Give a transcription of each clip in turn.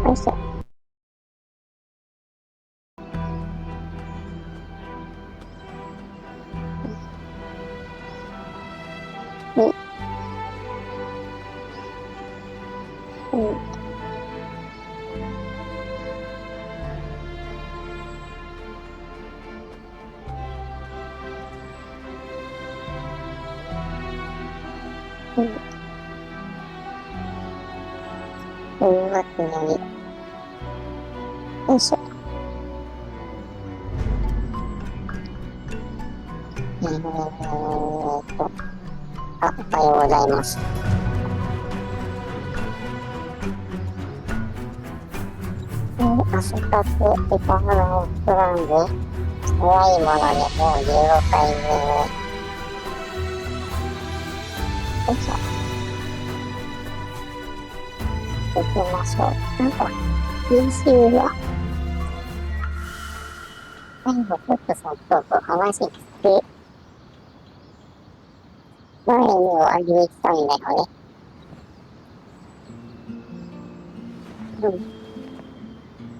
よいしょ。うん。うん。うん。音楽のり。よいしょ。おはようございます。朝活エタノープランで、早いものでもう15回目。よいしょ。行きましょう。なんか、PC が、最後ちょっとさっと話聞く前に終わりにしたんだよね。うん。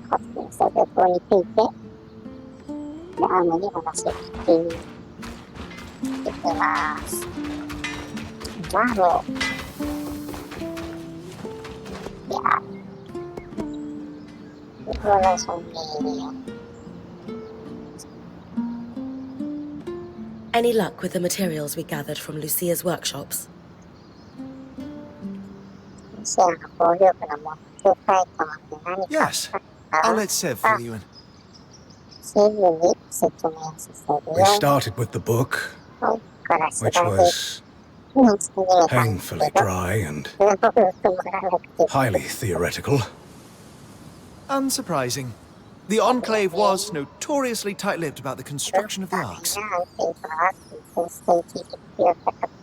かつての作業について、ラームに話を聞いていきます。ラーム、いや、インフォメーションで、Any luck with the materials we gathered from Lucia's workshops? ロシアの暴力の持って帰ったのって何か Yes, I'll let Sev fill you in. すぐに説明させる We よ。 started with the book, 本から調べ which was 始めたんですけ painfully ど、 dry and すごくつまらなくて、 highly theoretical. Unsurprising. The Enclave was notoriously tight-lipped about the construction of the arcs.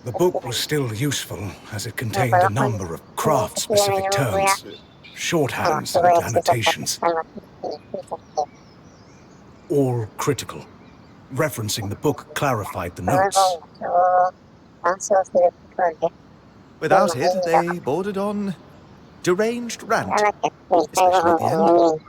The book was still useful as it contained a number of craft-specific terms, shorthands and annotations, all critical. Referencing the book clarified the notes. Without it, they bordered on deranged rant, especially at the end.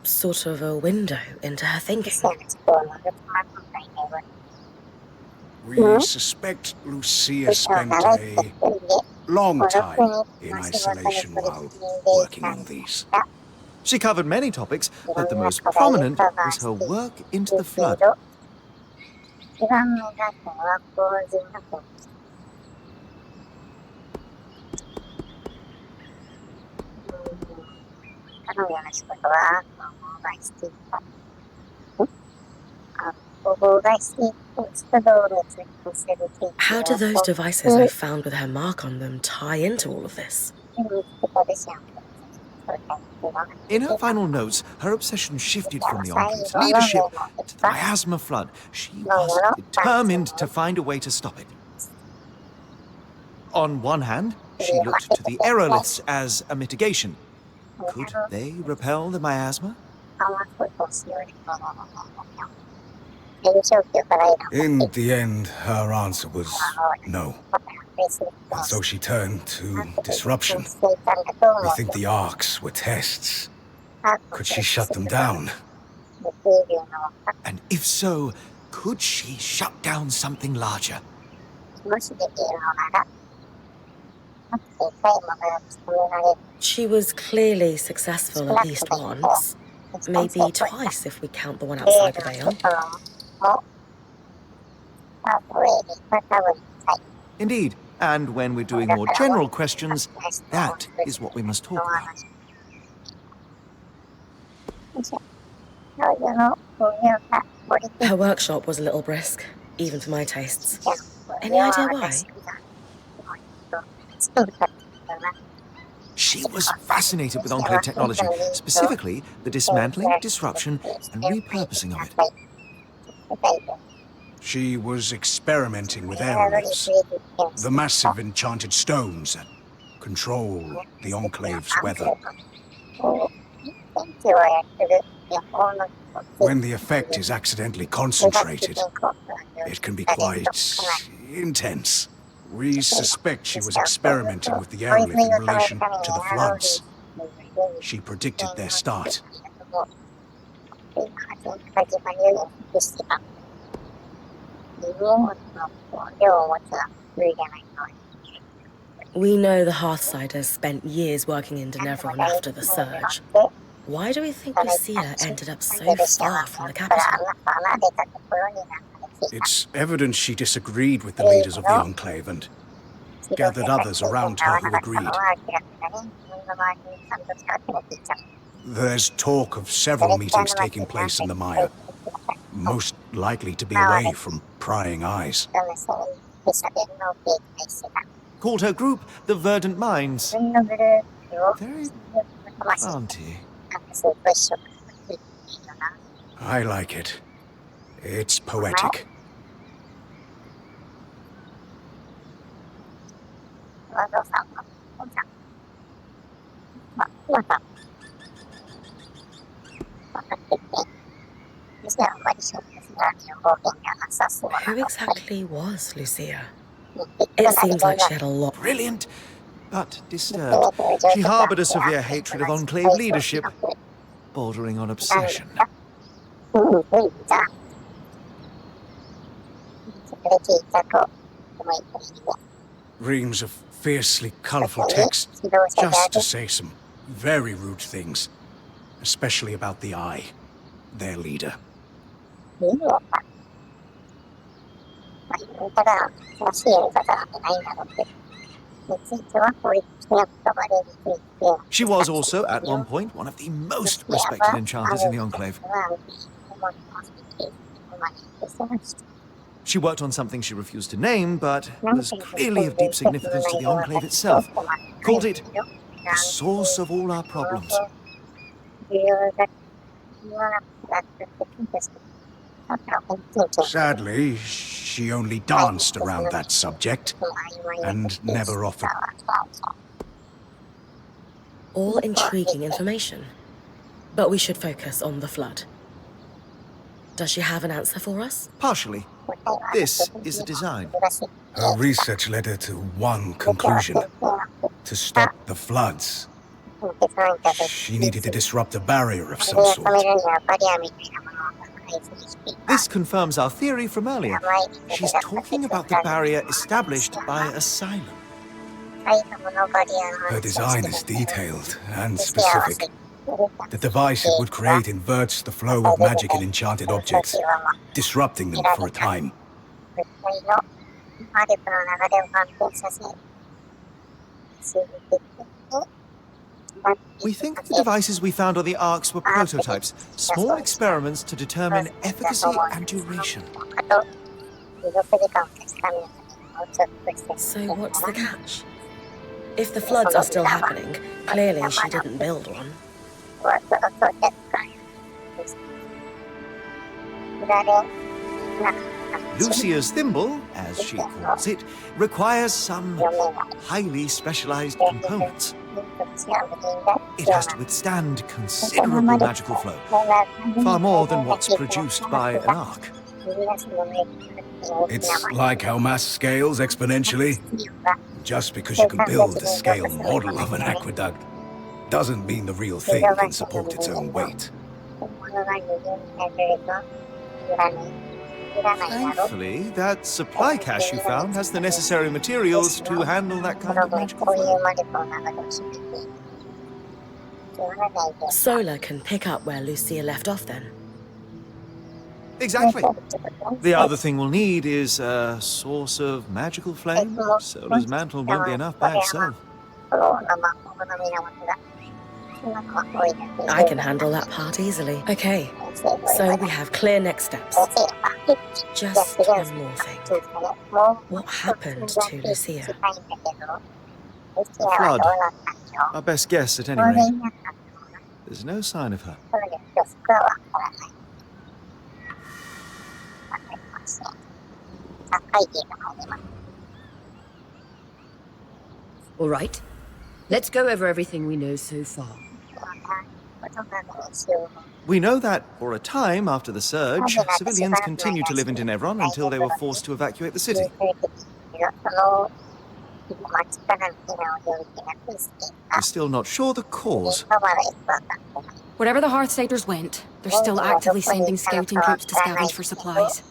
Sort of a window into her thinking. We suspect Lucia spent a long time in isolation while working on these. She covered many topics, but the most prominent was her work into the flood. How do those devices I found with her mark on them tie into all of this? In her final notes, her obsession shifted from the Enclave's leadership to the miasma flood. She was determined to find a way to stop it. On one hand, she looked to the aeroliths as a mitigation. Could they repel the miasma? In the end, her answer was no. And so she turned to disruption. We think the arcs were tests. Could she shut them down? And if so, could she shut down something larger? She was clearly successful at least once. Maybe twice if we count the one outside the veil. Indeed, and when we're doing more general questions, that is what we must talk about. Her workshop was a little brisk, even for my tastes. Any idea why? She was fascinated with Enclave technology, specifically the dismantling, disruption, and repurposing of it. She was experimenting with aeroliths, the massive enchanted stones that control the Enclave's weather. When the effect is accidentally concentrated, it can be quite intense. We suspect she was experimenting with the airlift in relation to the floods. She predicted their start. We know the Hearthsiders spent years working in Denevron after the surge. Why do we think Lucia ended up so far from the capital? It's evident she disagreed with the leaders of the Enclave and gathered others around her who agreed. There's talk of several meetings taking place in the mire, most likely to be away from prying eyes. Called her group the Verdant Minds. Very planty. I like it. It's poetic. Who exactly was Lucia? It seems like she had a lot. Brilliant, but disturbed. She harbored a severe hatred of Enclave leadership, bordering on obsession. Reams of fiercely colourful text, just to say some very rude things, especially about the Eye, their leader. She was also, at one point, one of the most respected enchanters in the Enclave. She worked on something she refused to name, but was clearly of deep significance to the Enclave itself. Called it the source of all our problems. Sadly, she only danced around that subject and never offered. All intriguing information. But we should focus on the flood. Does she have an answer for us? Partially. This is a design. Her research led her to one conclusion: to stop the floods. She needed to disrupt a barrier of some sort. This confirms our theory from earlier. She's talking about the barrier established by Asylum. Her design is detailed and specific. The device it would create inverts the flow of magic in enchanted objects, disrupting them for a time. We think the devices we found on the Arks were prototypes, small experiments to determine efficacy and duration. So what's the catch? If the floods are still happening, clearly she didn't build one. Lucia's thimble, as she calls it, requires some highly specialized components. It has to withstand considerable magical flow, far more than what's produced by an arc. It's like how mass scales exponentially. Just because you can build a scale model of an aqueduct doesn't mean the real thing can support its own weight. Thankfully, that supply cache you found has the necessary materials to handle that kind of magical flow. Solar can pick up where Lucia left off then. Exactly. The other thing we'll need is a source of magical flame. Solar's mantle won't be enough by itself. I can handle that part easily. Okay, so we have clear next steps. Just one more thing. What happened to Lucia? A flood. Our best guess, at any rate. There's no sign of her. All right. Let's go over everything we know so far. We know that, for a time after the surge, civilians continued to live in Tenebron until they were forced to evacuate the city. We're still not sure the cause. Wherever the Hearthsiders went, they're still actively sending scouting groups to scavenge for supplies.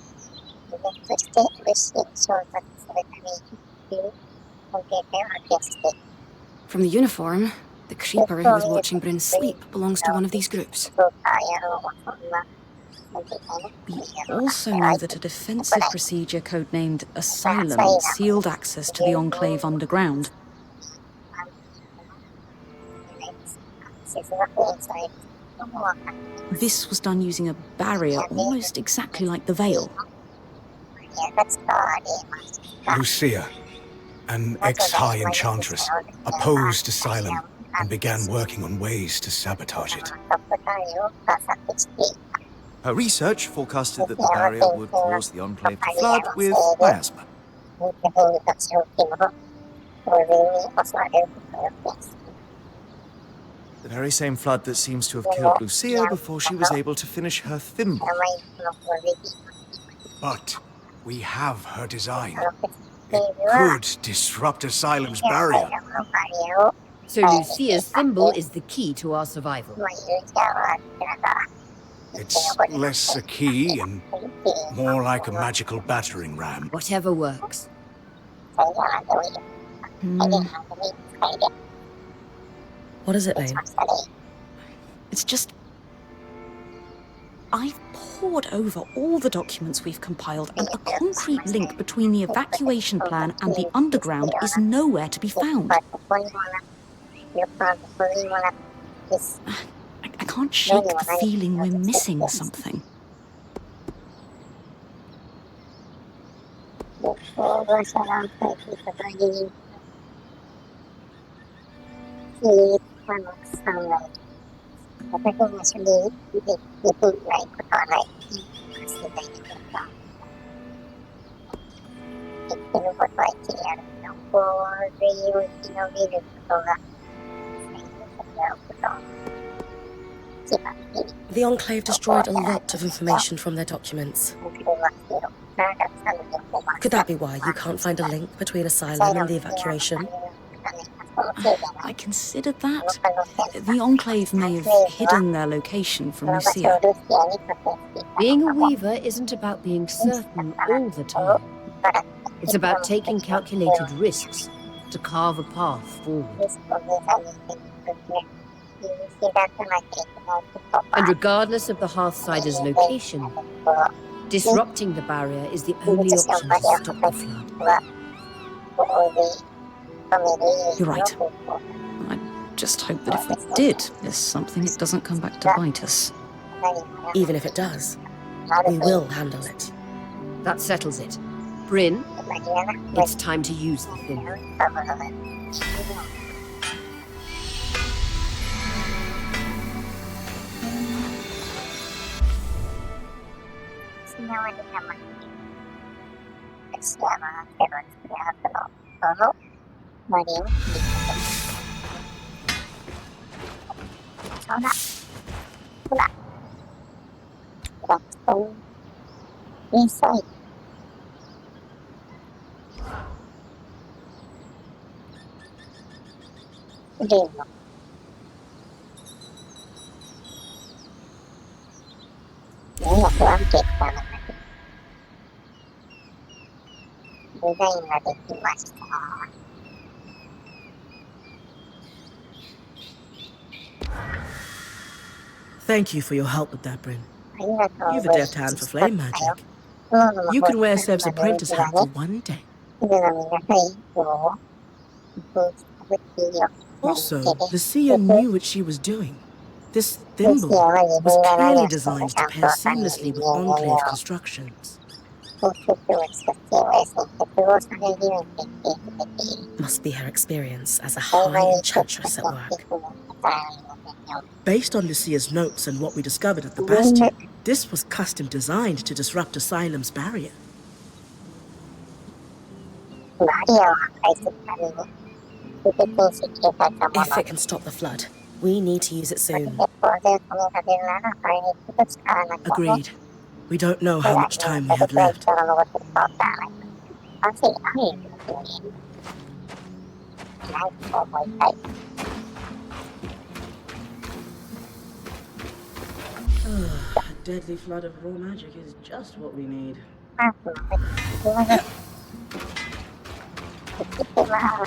From the uniform, the creeper who was watching Bryn sleep belongs to one of these groups. We also know that a defensive procedure codenamed Asylum sealed access to the Enclave underground. This was done using a barrier almost exactly like the Veil. Lucia, an ex-high enchantress, opposed Asylum and began working on ways to sabotage it. Her research forecasted that the barrier would cause the Enclave to flood with miasma. The very same flood that seems to have killed Lucia before she was able to finish her thimble. But we have her design. It could disrupt Asylum's barrier. So Lucia's thimble is the key to our survival. It's less a key and more like a magical battering ram. Whatever works. What is it, Lane? It's just... I've pored over all the documents we've compiled, and a concrete link between the evacuation plan and the underground is nowhere to be found. I can't shake the feeling we're missing something. The Enclave destroyed a lot of information from their documents. Could that be why you can't find a link between Asylum and the evacuation? I considered that. The Enclave may have hidden their location from Lucia. Being a weaver isn't about being certain all the time. It's about taking calculated risks to carve a path forward. And regardless of the Hearthsider's location, disrupting the barrier is the only option to stop the flood. You're right. I just hope that if we did miss something, it doesn't come back to bite us. Even if it does, we will handle it. That settles it. Bryn, it's time to use the thing. Thank you for your help with that, Bryn. You've a deft hand for flame magic. You can wear Sev's apprentice hat for one day. Also, Lucia knew what she was doing. This thimble was clearly designed to pair seamlessly with Enclave constructions. Must be her experience as a high enchantress at work. Based on Lucia's notes and what we discovered at the Bastion, this was custom designed to disrupt Asylum's barrier. If it can stop the flood, We need to use it soon. 鉄砲で止められるなら、これにちょっと使わなきゃね。 Agreed. We don't know 手 how が much time ど we れ have くらい left. 人が残ってるかわからない。汗が雨になってるね。なんか思いたい。A deadly flood of raw magic is just what we need. ハーフの時、すいません。行ってきます。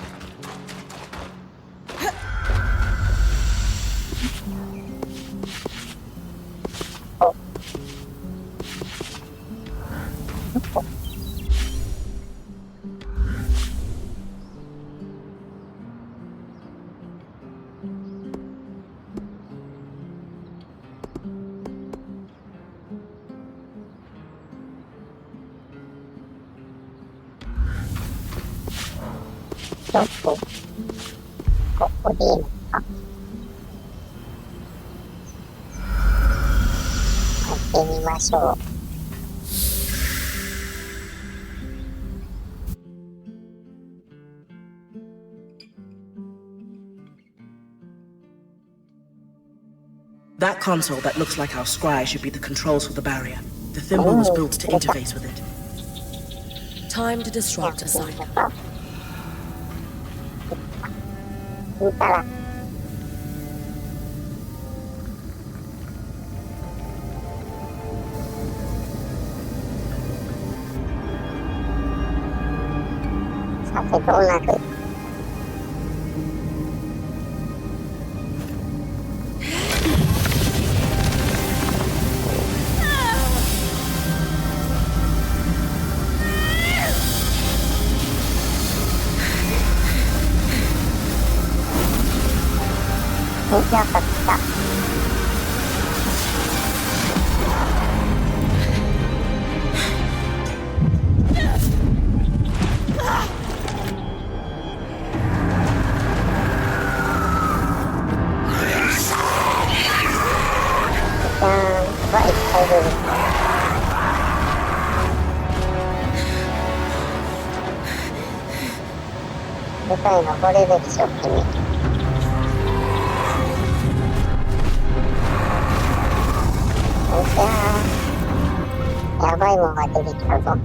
ちょっと、ここでいいのか。やってみましょう。That console that looks like our scry should be the controls for the barrier. The thimble was built to interface with it. Time to disrupt asylum. 見たら、さてどうなる？やっぱ来た。はいっぱい出る。舞台登れるでしょ、君。やばいもんが出てきたぞ。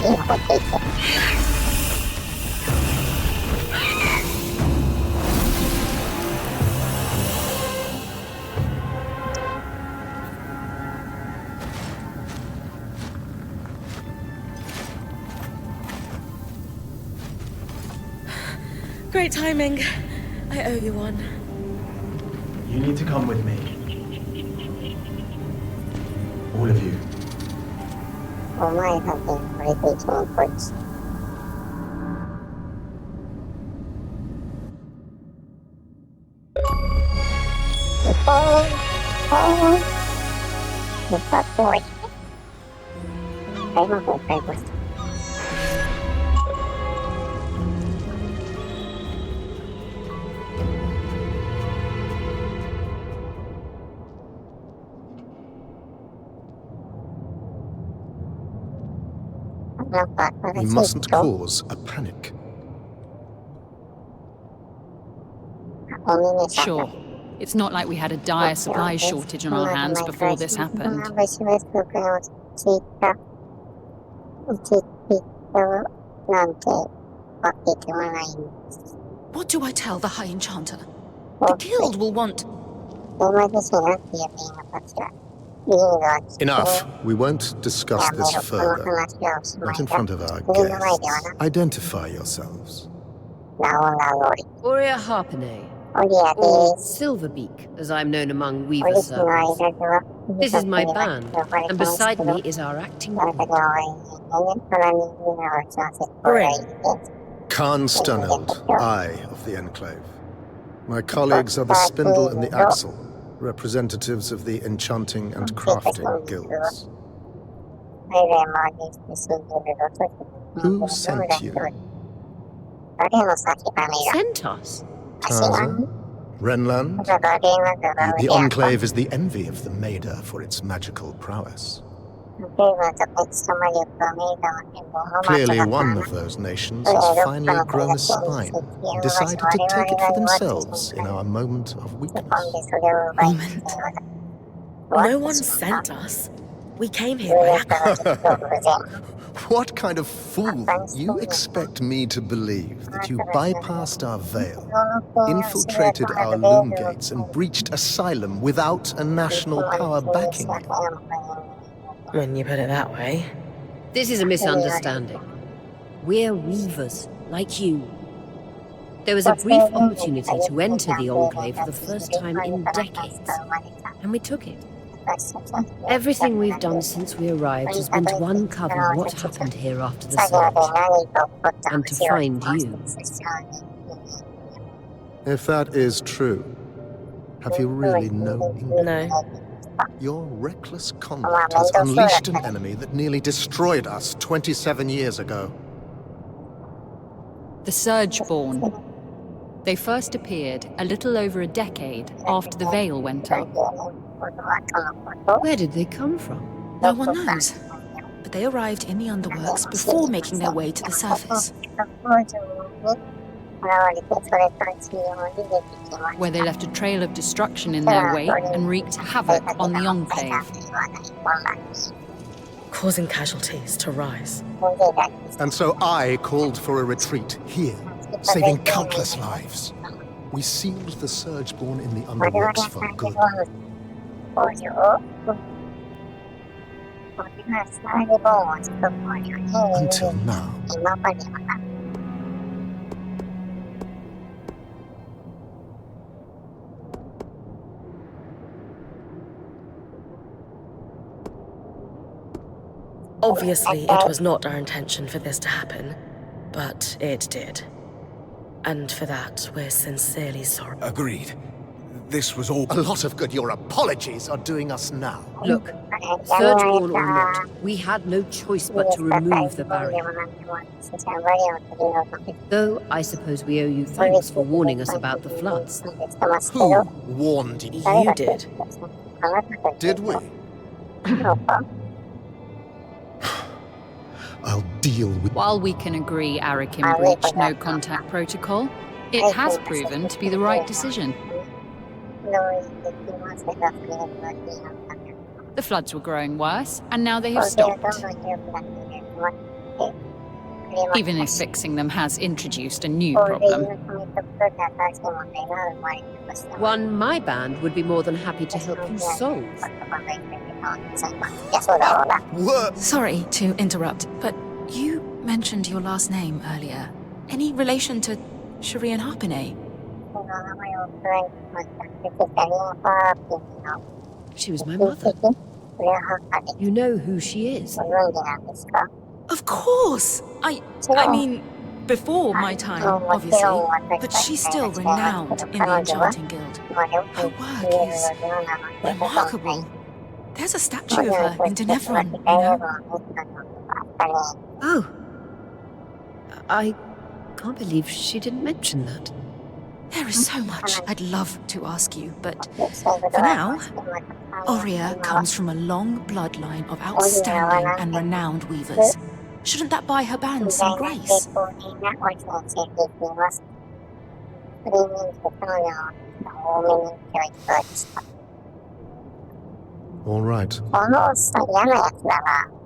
いいの掘っていって。Great timing. I owe you one. You need to come with me. All of you. お前だけこれで一番こいつ。歌っておいて。大魔法解放した。We mustn't cause a panic. Sure. It's not like we had a dire supplies shortage on our hands before this happened. What do I tell the High Enchanter? The Guild will want... Enough. We won't discuss this further. Not in front of our guests. Identify yourselves. Aurea Harpenay, or Silverbeak, as I'm known among Weaver circles. This is my band, and beside me is our acting queen. Khan Stunnold, Eye of the Enclave. My colleagues are the Spindle and the Axle, representatives of the Enchanting and Crafting Guilds. Who sent you? Sent us? Taza? Renland? The Enclave is the envy of the Maida for its magical prowess. Clearly one of those nations has finally grown a spine and decided to take it for themselves in our moment of weakness. Moment? No one sent us. We came here by accident. What kind of fool you expect me to believe that you bypassed our veil, infiltrated our loom gates, and breached asylum without a national power backing you? When you put it that way. This is a misunderstanding. We're weavers, like you. There was a brief opportunity to enter the Enclave for the first time in decades, and we took it. Everything we've done since we arrived has been to uncover what happened here after the surge, and to find you. If that is true, have you really no English? No. Your reckless conduct has unleashed an enemy that nearly destroyed us 27 years ago. The Surgeborn. They first appeared a little over a decade after the veil went up. Where did they come from? No one knows. But they arrived in the underworks before making their way to the surface. Where they left a trail of destruction in their wake and wreaked havoc on the Enclave. Causing casualties to rise. And so I called for a retreat here, saving countless lives. We sealed the Surgeborn in the underworks for good. Until now. Obviously, it was not our intention for this to happen, but it did. And for that, we're sincerely sorry. Agreed. This was all... A lot of good your apologies are doing us now. Look, Surgeborn or not, we had no choice but to remove the barrier. Though I suppose we owe you thanks for warning us about the floods. Who warned you? You did. Did we? I'll deal with... While we can agree Arakin breached no contact protocol, it has proven to be the right decision. The floods were growing worse, and now they have stopped. Even if fixing them has introduced a new problem. One my band would be more than happy to help you solve. What? Sorry to interrupt, but you mentioned your last name earlier. Any relation to Shireen Harpinay? She was my mother. You know who she is. Of course! I mean, before my time, obviously, but she's still renowned in the Enchanting Guild. Her work is remarkable. There's a statue of her in Denevron, you know? Oh. I can't believe she didn't mention that. There is so much I'd love to ask you, but for now, Aurea comes from a long bloodline of outstanding and renowned weavers. Shouldn't that buy her band some grace? All right.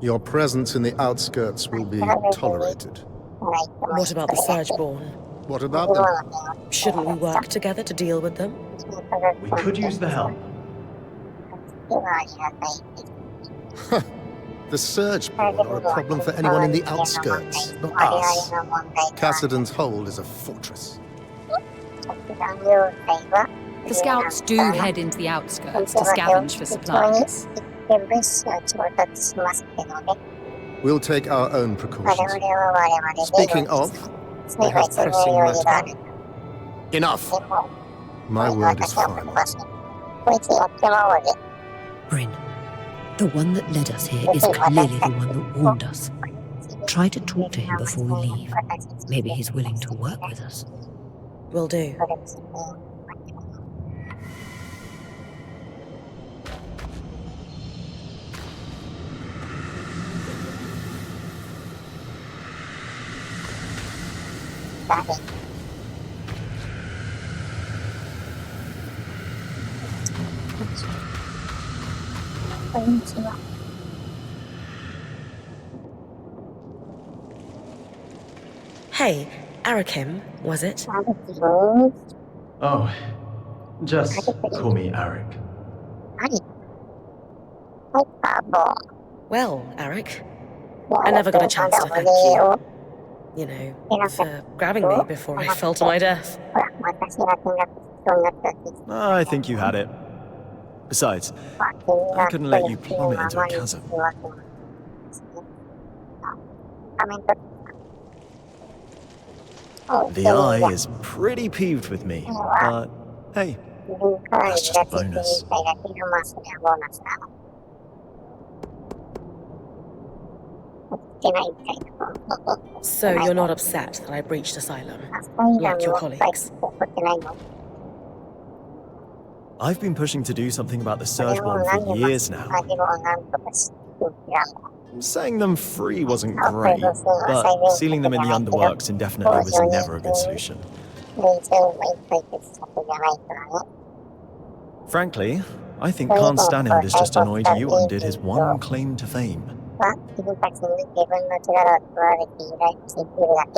Your presence in the outskirts will be tolerated. What about the Surgeborn? What about them? Shouldn't we work together to deal with them? We could use the help. The Surgeborn are a problem for anyone in the outskirts, not us. Cassidon's Hold is a fortress. The scouts do head into the outskirts to scavenge for supplies. We'll take our own precautions. Speaking of, I have pressing matter. Enough! My word is final. Bryn, the one that led us here is clearly the one that warned us. Try to talk to him before we leave. Maybe he's willing to work with us. Will do. こんにちは。Hey, Arakim, was it? Oh, just call me Eric. Well, Eric, I never got a chance to thank you. You know, for grabbing me before I fell to my death. I think you had it. Besides, I couldn't let you plummet into a chasm. The eye is pretty peeved with me, but hey, that's just a bonus. So you're not upset that I breached asylum, like your colleagues? I've been pushing to do something about the Surgeborn for years now. Setting them free wasn't great, but sealing them in the underworks indefinitely was never a good solution. Frankly, I think Khan Stanild is just annoyed you undid his one claim to fame.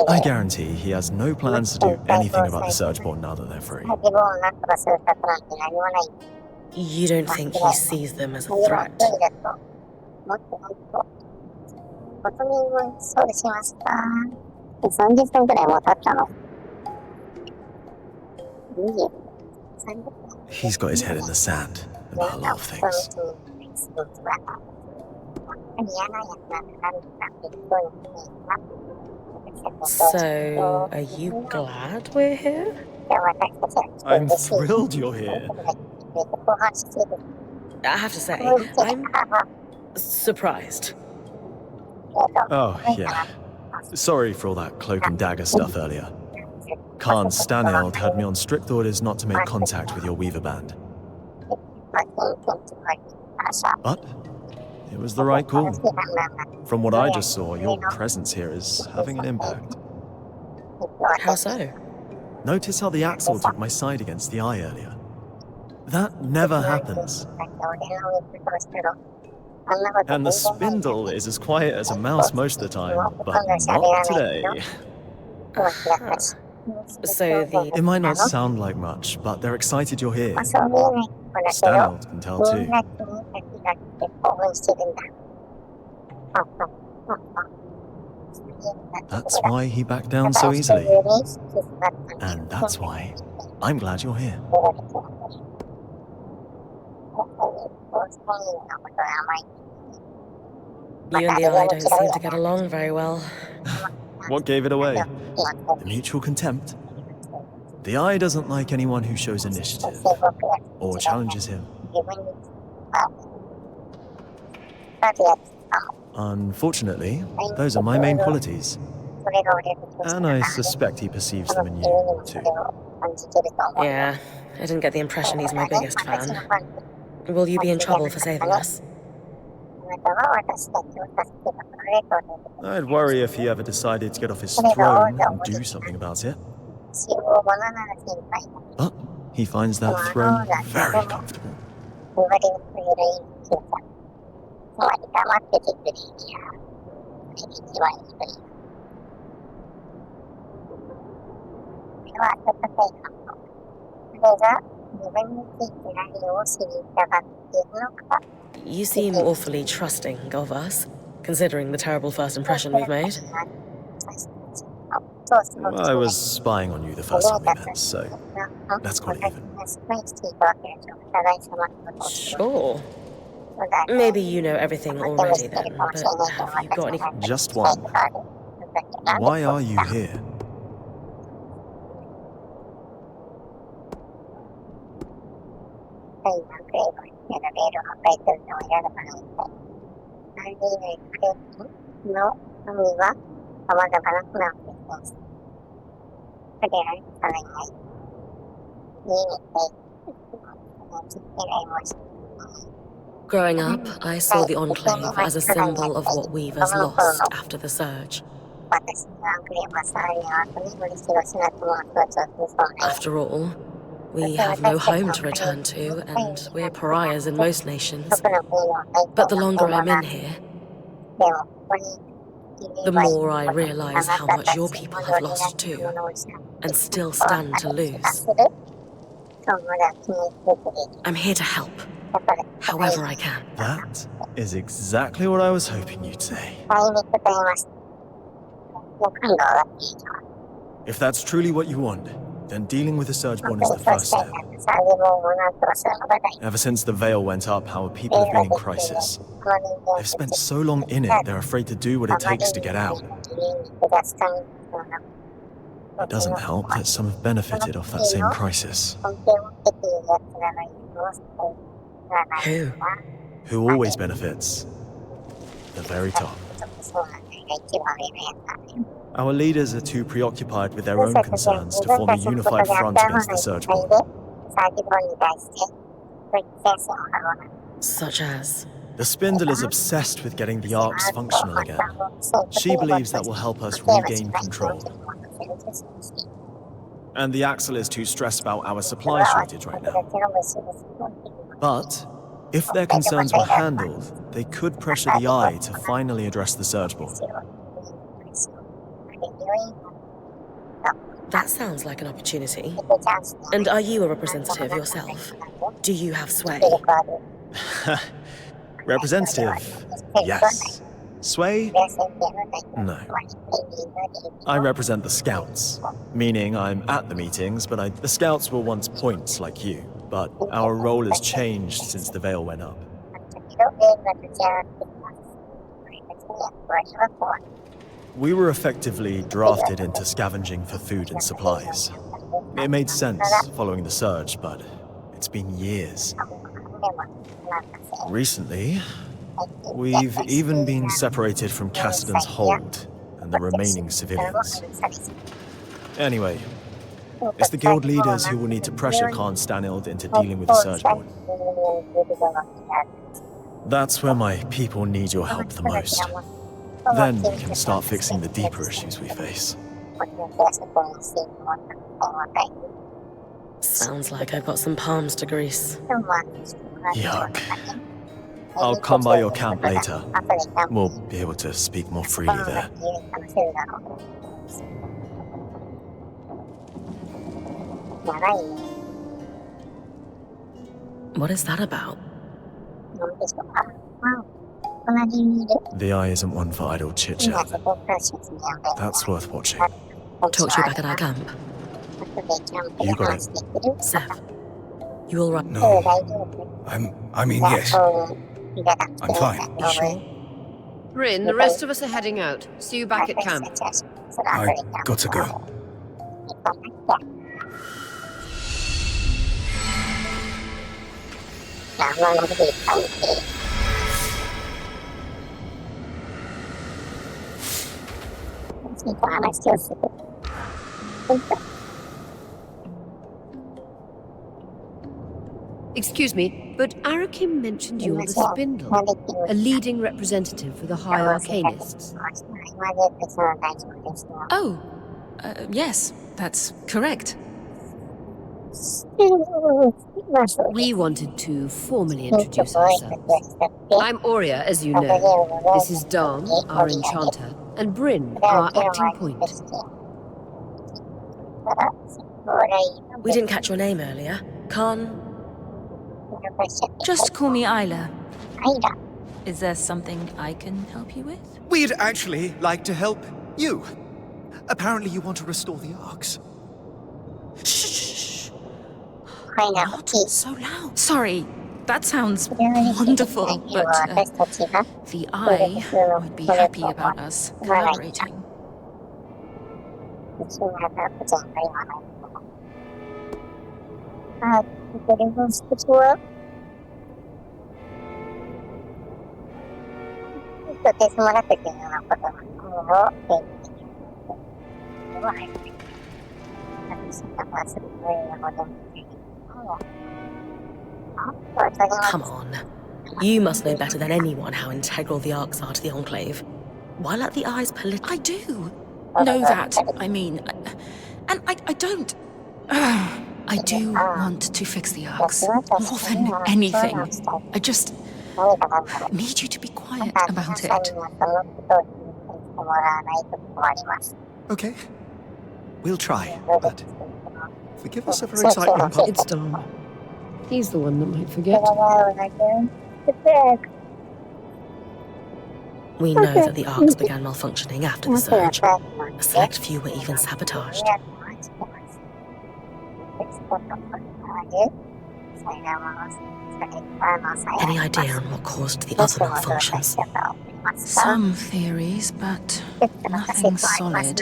I guarantee he has no plans to do anything about the Surgeborn now that they're free. You don't think he sees them as a threat? He's got his head in the sand about a lot of things. So, are you glad we're here? I'm thrilled you're here. I have to say, I'm surprised. Oh, yeah. Sorry for all that cloak and dagger stuff earlier. Khan Stanild had me on strict orders not to make contact with your Weaver band. But it was the right call. From what I just saw, your presence here is having an impact. How so? Notice how the Axle took my side against the Eye earlier. That never happens. And the Spindle is as quiet as a mouse most of the time, but not today. So the... It might not sound like much, but they're excited you're here. Stanild can tell too. That's why he backed down so easily. And that's why I'm glad you're here. You and the Eye don't seem to get along very well. What gave it away? The mutual contempt. The Eye doesn't like anyone who shows initiative or challenges him. Unfortunately, those are my main qualities. And I suspect he perceives them in you, too. Yeah, I didn't get the impression he's my biggest fan. Will you be in trouble for saving us? I'd worry if he ever decided to get off his throne and do something about it. But he finds that throne very comfortable. You seem awfully trusting of us, considering the terrible first impression we've made. I was spying on you the first time we met, so let's call it even. Sure. Maybe you know everything already then, but have you got any... Just one. Why are you here? Growing up, I saw the Enclave as a symbol of what Weavers lost after the Surge. After all, we have no home to return to, and we're pariahs in most nations. But the longer I'm in here, the more I realize how much your people have lost too, and still stand to lose. I'm here to help, however I can. That is exactly what I was hoping you'd say. If that's truly what you want, then dealing with the Surgeborn is the first step. Ever since the veil went up, our people have been in crisis. They've spent so long in it, they're afraid to do what it takes to get out. It doesn't help that some have benefited off that same crisis. Who? Who always benefits? The very top. Our leaders are too preoccupied with their own concerns to form a unified front against the Surgeborn. Such as? The Spindle is obsessed with getting the arcs functional again. She believes that will help us regain control. And the Axle is too stressed about our supply shortage right now. But if their concerns were handled, they could pressure the Eye to finally address the Surgeborn. That sounds like an opportunity. And are you a representative yourself? Do you have sway? Representative, yes. Sway? No. I represent the Scouts, meaning I'm at the meetings, but the Scouts were once points like you, but our role has changed since the veil went up. We were effectively drafted into scavenging for food and supplies. It made sense following the surge, but it's been years. Recently, we've even been separated from Cassidan's hold and the remaining civilians. Anyway, it's the guild leaders who will need to pressure Khan Stanild into dealing with the Surgeborn. That's where my people need your help the most. Then we can start fixing the deeper issues we face. Sounds like I've got some palms to grease. Yuck. I'll come by your camp later. We'll be able to speak more freely there. What is that about? The Eye isn't one for idle chit-chat. That's worth watching. Talk to you back at our camp. You got it. Seth, you all right? No. I mean, yes. I'm fine. You sure? Bryn, the rest of us are heading out. See you back at camp. I got to go. Excuse me, but Arakim mentioned you're the Spindle, a leading representative for the High Arcanists. Oh, yes, that's correct. We wanted to formally introduce ourselves. I'm Aurea, as you know. This is Dom, our enchanter, and Bryn, our acting point. We didn't catch your name earlier. Khan? Just call me Isla. Is there something I can help you with? We'd actually like to help you. Apparently you want to restore the arcs. Shh! Not so loud. Sorry, that sounds wonderful, but the Eye would be happy about us collaborating. Come on. You must know better than anyone how integral the arcs are to the Enclave. Why let the Eye's I do. know that. I mean, and I don't. I do want to fix the arcs more than anything. I just need you to be quiet about it. Okay. We'll try, but forgive us of our excitement. It's Dom. He's the one that might forget. We know that the arcs began malfunctioning after the surge. A select few were even sabotaged. Any idea on what caused the other malfunctions? Some theories, but nothing solid.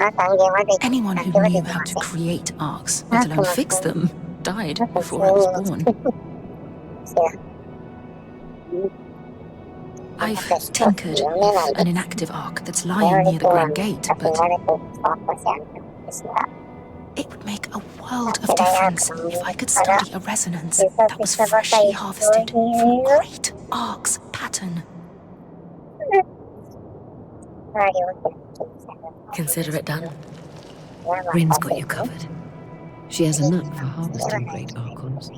Anyone who knew how to create arcs, let alone fix them, died before I was born. I've tinkered with an inactive arc that's lying near the Grand Gate, but it would make a world of difference if I could study a resonance that was freshly harvested from a great arc's pattern. Consider it done. Rin's got you covered. She has a nut for harvesting great archons.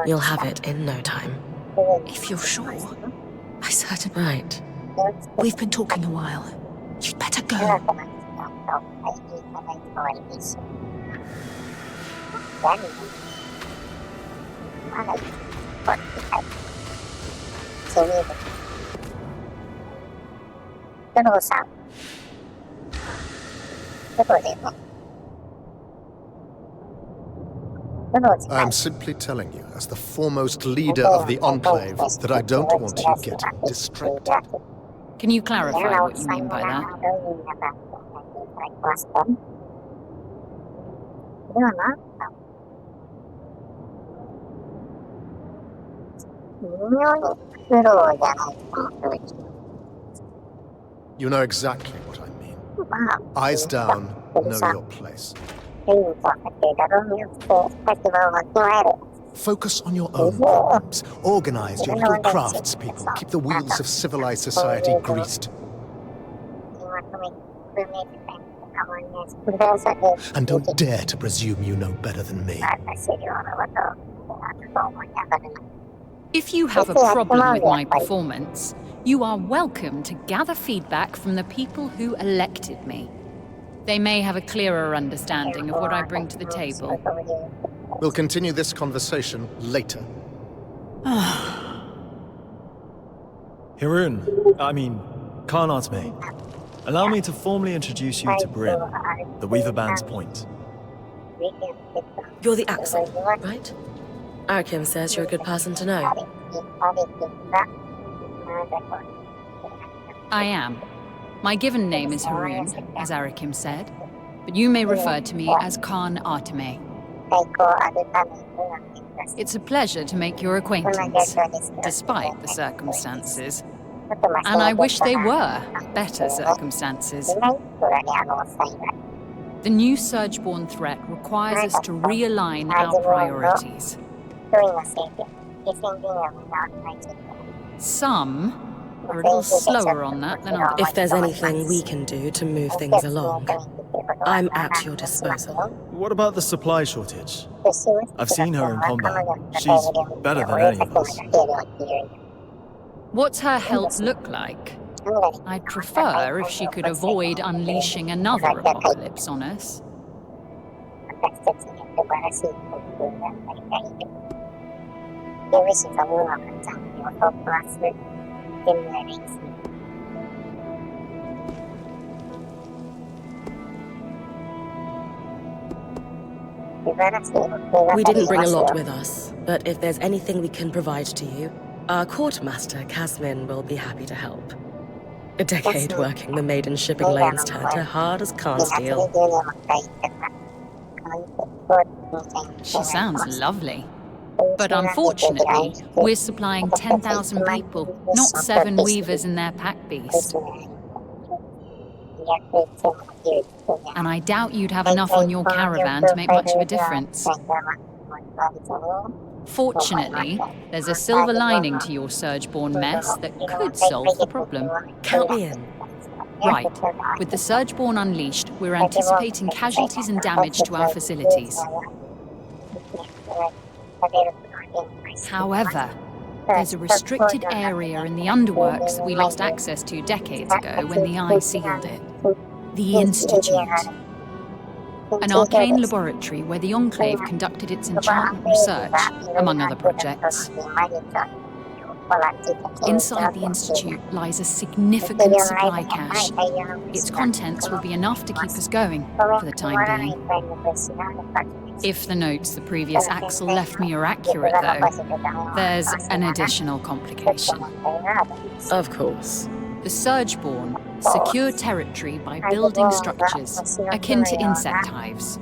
You'll have it in no time. If you're sure. I certainly... Right. We've been talking a while. You'd better go. I'm simply telling you, as the foremost leader of the Enclave, that I don't want you to get distracted. Can you clarify what you mean by that? You know exactly what I mean. Eyes down, know your place. Focus on your own problems. Organize your little craftspeople. Keep the wheels of civilized society greased. And don't dare to presume you know better than me. If you have a problem with my performance, you are welcome to gather feedback from the people who elected me. They may have a clearer understanding of what I bring to the table. We'll continue this conversation later. Khan Atme, allow me to formally introduce you to Bryn, the Weaver Band's point. You're the Axel, right? Arakim says you're a good person to know. I am. My given name is Haroon, as Arakim said, but you may refer to me as Khan Atme. It's a pleasure to make your acquaintance, despite the circumstances. And I wish they were better circumstances. The new Surgeborn threat requires us to realign our priorities. Some are a little slower on that than others. If there's anything we can do to move things along, I'm at your disposal. What about the supply shortage? I've seen her in combat. She's better than any of us. What's her health look like? I'd prefer if she could avoid unleashing another apocalypse on us. We didn't bring a lot with us, but if there's anything we can provide to you, our quartermaster, Casmin, will be happy to help. A decade working the maiden shipping lanes turned her hard as Khan steel. She sounds lovely. But unfortunately, we're supplying 10,000 people, not 7 weavers and their pack beast. And I doubt you'd have enough on your caravan to make much of a difference. Fortunately, there's a silver lining to your Surgeborn mess that could solve the problem. Count me in. Right. With the Surgeborn unleashed, we're anticipating casualties and damage to our facilities. However, there's a restricted area in the underworks that we lost access to decades ago when the Eye sealed it. The Institute. An arcane laboratory where the Enclave conducted its enchantment research, among other projects. Inside the Institute lies a significant supply cache. Its contents will be enough to keep us going, for the time being. If the notes the previous Axel left me are accurate, though, there's an additional complication. Of course. The Surgeborn secure territory by building structures akin to insect hives.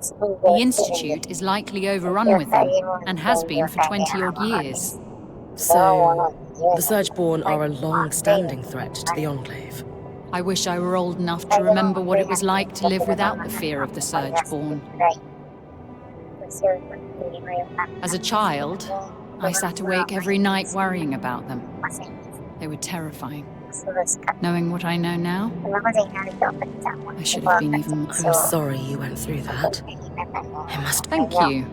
The Institute is likely overrun with them, and has been for 20-odd years. So, the Surgeborn are a long-standing threat to the Enclave. I wish I were old enough to remember what it was like to live without the fear of the Surgeborn. As a child, I sat awake every night worrying about them. They were terrifying. Knowing what I know now, I should have been even more. I'm sorry you went through that. It must. Thank you.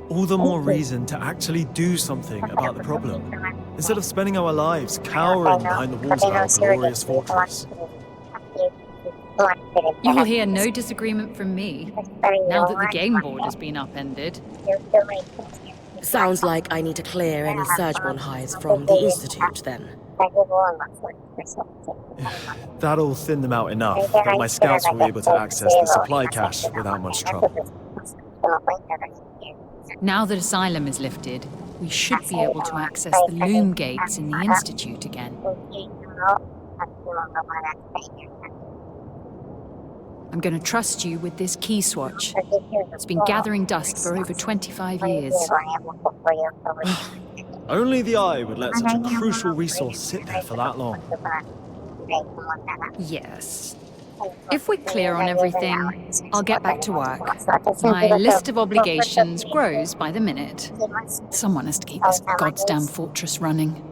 All the more reason to actually do something about the problem, instead of spending our lives cowering behind the walls of our glorious fortress. You'll hear no disagreement from me, now that the game board has been upended. Sounds like I need to clear any Surgeborn hives from the Institute, then. That'll thin them out enough that my scouts will be able to access the supply cache without much trouble. Now that Asylum is lifted, we should be able to access the loom gates in the Institute again. I'm going to trust you with this key swatch. It's been gathering dust for over 25 years. Only the Eye would let such a crucial resource sit there for that long. Yes. If we're clear on everything, I'll get back to work. My list of obligations grows by the minute. Someone has to keep this goddamn fortress running.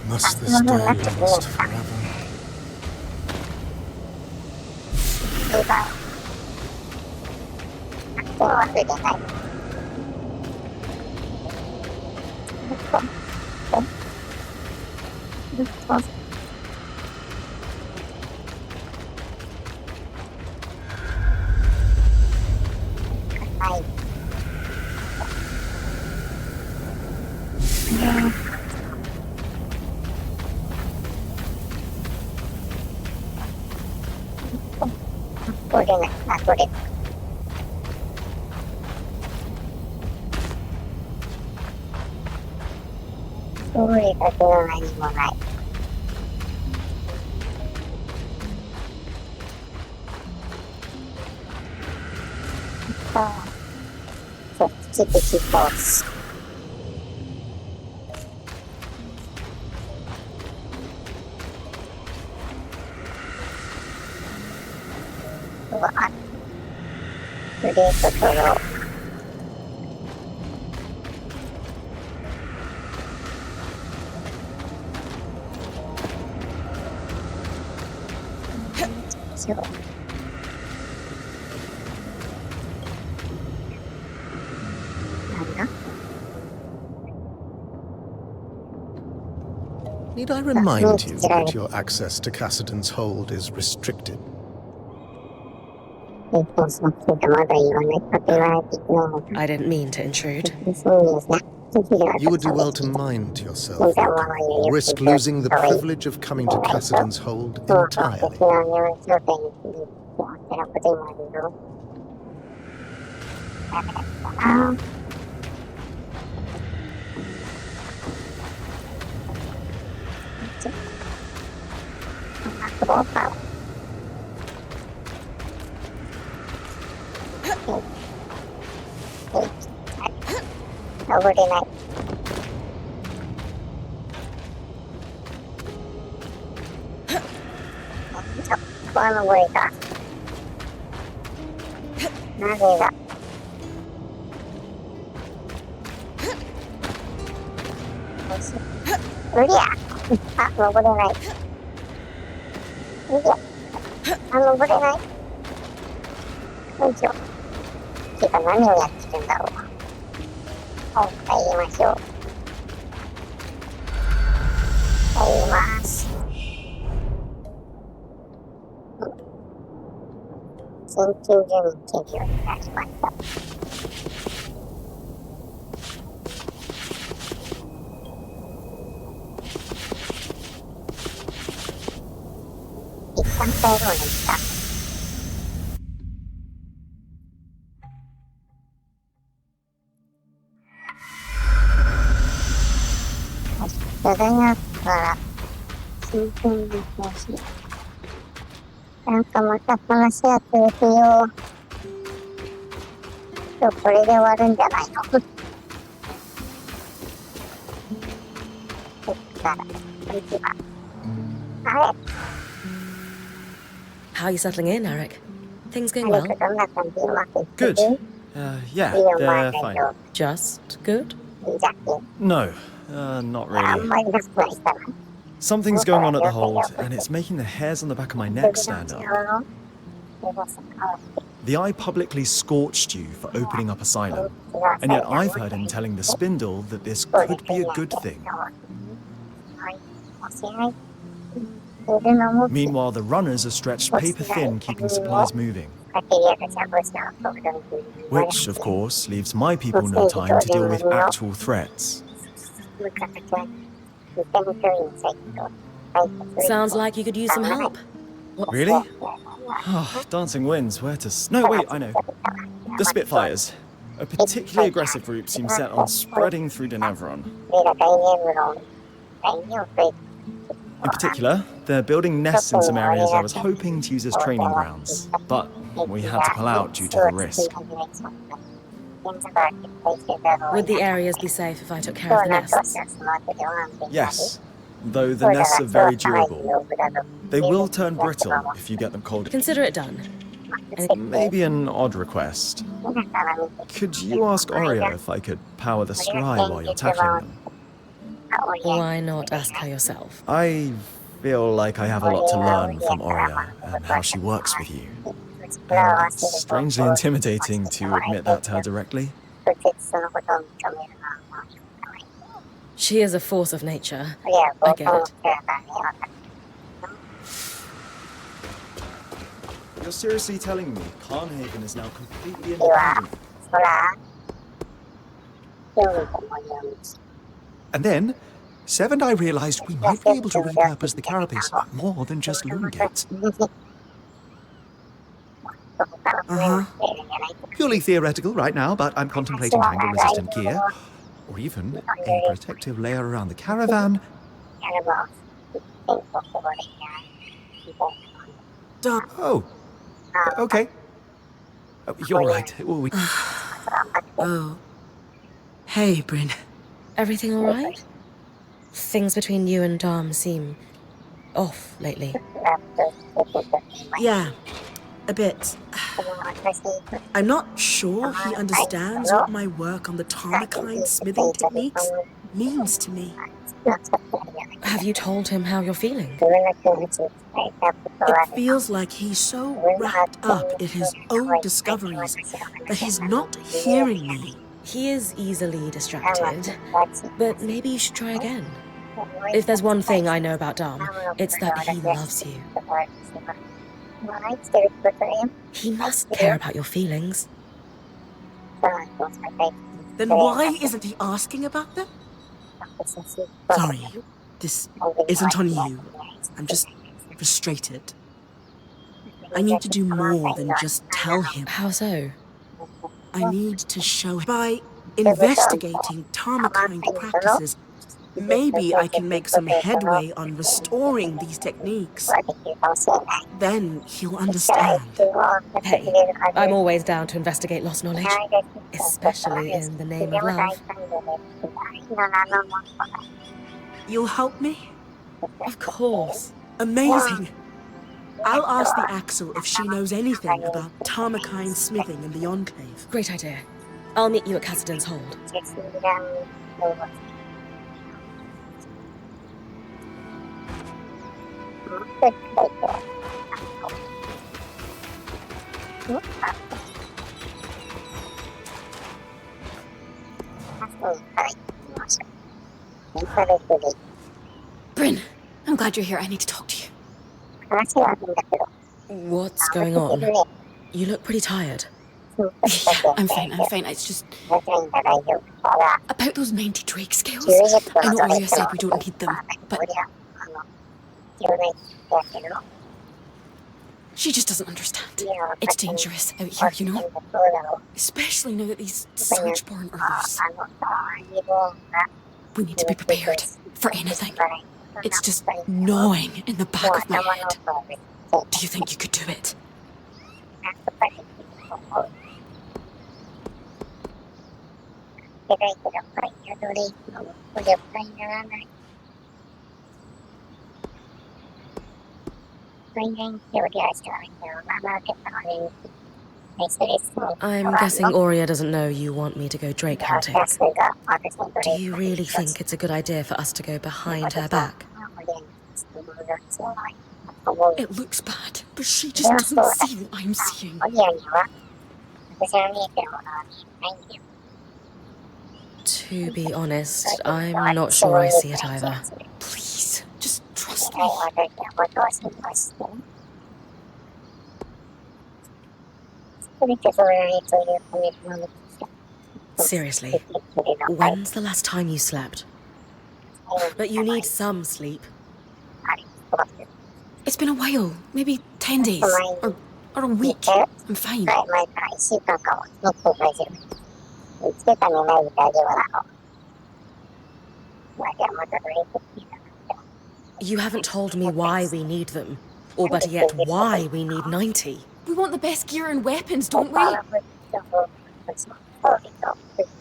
Must this day last forever? Need I remind you that your access to Cassidon's hold is restricted? I didn't mean to intrude. You would do well to mind yourself, or risk losing the privilege of coming to Cassidon's hold entirely. 登れない。ここは登れた。なぜだ。無理や。あ、登れない。無理や。あ、登れない。よいしょ。てか何をやってるんだろう。本帰りましょう。帰ります。緊急住民検挙になりました。一旦帰ろうね、一旦。ただいまから新鮮な話。なんかまた話が続くよ。今日これで終わるんじゃないの？そしたら次はあれ？ How are you settling in, Eric? Things going アレ well? クどんな感じ？うまくいってる？ Good. Yeah, いいお前 they're だ fine. よ。 Just good? いいじゃん。 No, not あん really. まり出さないから。 Something's going on at the hold, and it's making the hairs on the back of my neck stand up. The eye publicly scorched you for opening up Asylum, and yet I've heard him telling the Spindle that this could be a good thing. Meanwhile, the runners are stretched paper thin, keeping supplies moving. Which, of course, leaves my people no time to deal with actual threats. Sounds like you could use some help. What? Really? Oh, dancing winds, where to... No, wait, I know. The Spitfires. A particularly aggressive group seems set on spreading through Denevron. In particular, they're building nests in some areas I was hoping to use as training grounds, but we had to pull out due to the risk. Would the areas be safe if I took care of the nests? Yes, though the nests are very durable. They will turn brittle if you get them cold. Consider it done. Maybe an odd request. Could you ask Oria if I could power the scry while you're tackling them? Why not ask her yourself? I feel like I have a lot to learn from Oria and how she works with you. And it's strangely intimidating to admit that to her directly. She is a force of nature. I get it. You're seriously telling me Carnhaven is now completely independent? And then, Sev and I realized we might be able to repurpose the carapace for more than just loon gates. Purely theoretical right now, but I'm contemplating tangle-resistant gear, or even a protective layer around the caravan. Oh, okay. Oh, you're right. Oh. Hey, Bryn. Everything all right? Things between you and Dom seem off lately. Yeah, a bit. I'm not sure he understands what my work on the Tarmakine smithing techniques means to me. Have you told him how you're feeling? It feels like he's so wrapped up in his own discoveries that he's not hearing me. He is easily distracted, but maybe you should try again. If there's one thing I know about Dom, it's that he loves you. He must care about your feelings. Then why isn't he asking about them? Sorry, this isn't on you. I'm just frustrated. I need to do more than just tell him. How so? I need to show him by investigating Tarmakine practices Maybe I can make some headway on restoring these techniques. Then he'll understand. Hey, I'm always down to investigate lost knowledge, especially in the name of love. You'll help me? Of course. Amazing. I'll ask the Axel if she knows anything about Tarmakine smithing in the Enclave. Great idea. I'll meet you at Cassidy's Hold. Bryn, I'm glad you're here. I need to talk to you. What's going on? You look pretty tired. Yeah, I'm fine. It's just about those 90 Drake scales. I know Arya said we don't need them, but she just doesn't understand. It's dangerous out here, you know? Especially now that these Surgeborn are loose. We need to be prepared for anything. It's just gnawing in the back of my head. Do you think you could do it? I'm guessing Aurea doesn't know you want me to go Drake hunting. Do you really think it's a good idea for us to go behind her back? It looks bad, but she just doesn't see what I'm seeing. To be honest, I'm not sure I see it either. Please, just trust me. Seriously, when's the last time you slept? But you need some sleep. It's been a while, maybe 10 days, or a week. I'm fine. You haven't told me why we need them, or better yet, why we need 90. We want the best gear and weapons, don't we?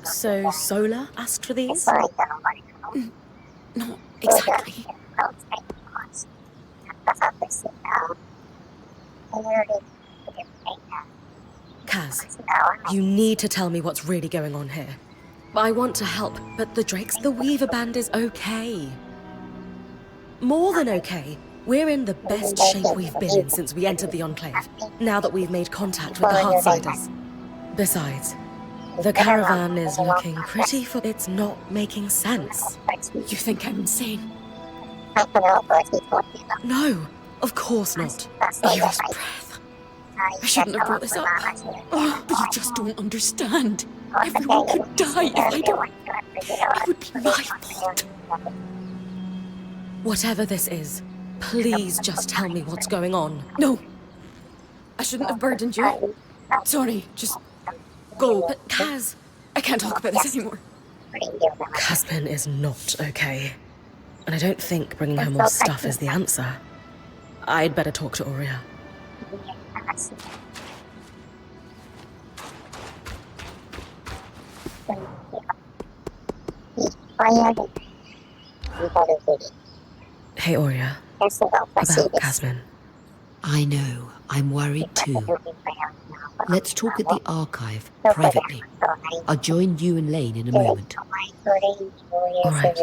So Sola asked for these? Not exactly. Kaz, you need to tell me what's really going on here. I want to help, but the Weaver Band is okay. More than okay. We're in the best shape we've been in since we entered the Enclave, now that we've made contact with the Heartsiders. Besides, the caravan is looking pretty it's not making sense. You think I'm insane? No, of course not. Era's breath. I shouldn't have brought this up. Oh, but you just don't understand. Everyone could die if I don't. It would be my fault. Whatever this is, please just tell me what's going on. No. I shouldn't have burdened you. Sorry, just go. But Kaz... I can't talk about this anymore. Caspian is not okay. And I don't think bringing her more stuff is the answer. I'd better talk to Aurea. Hey, Aurea. About Caspian. I know. I'm worried too. Let's talk at the archive, privately. I'll join you and Lane in a moment. All right.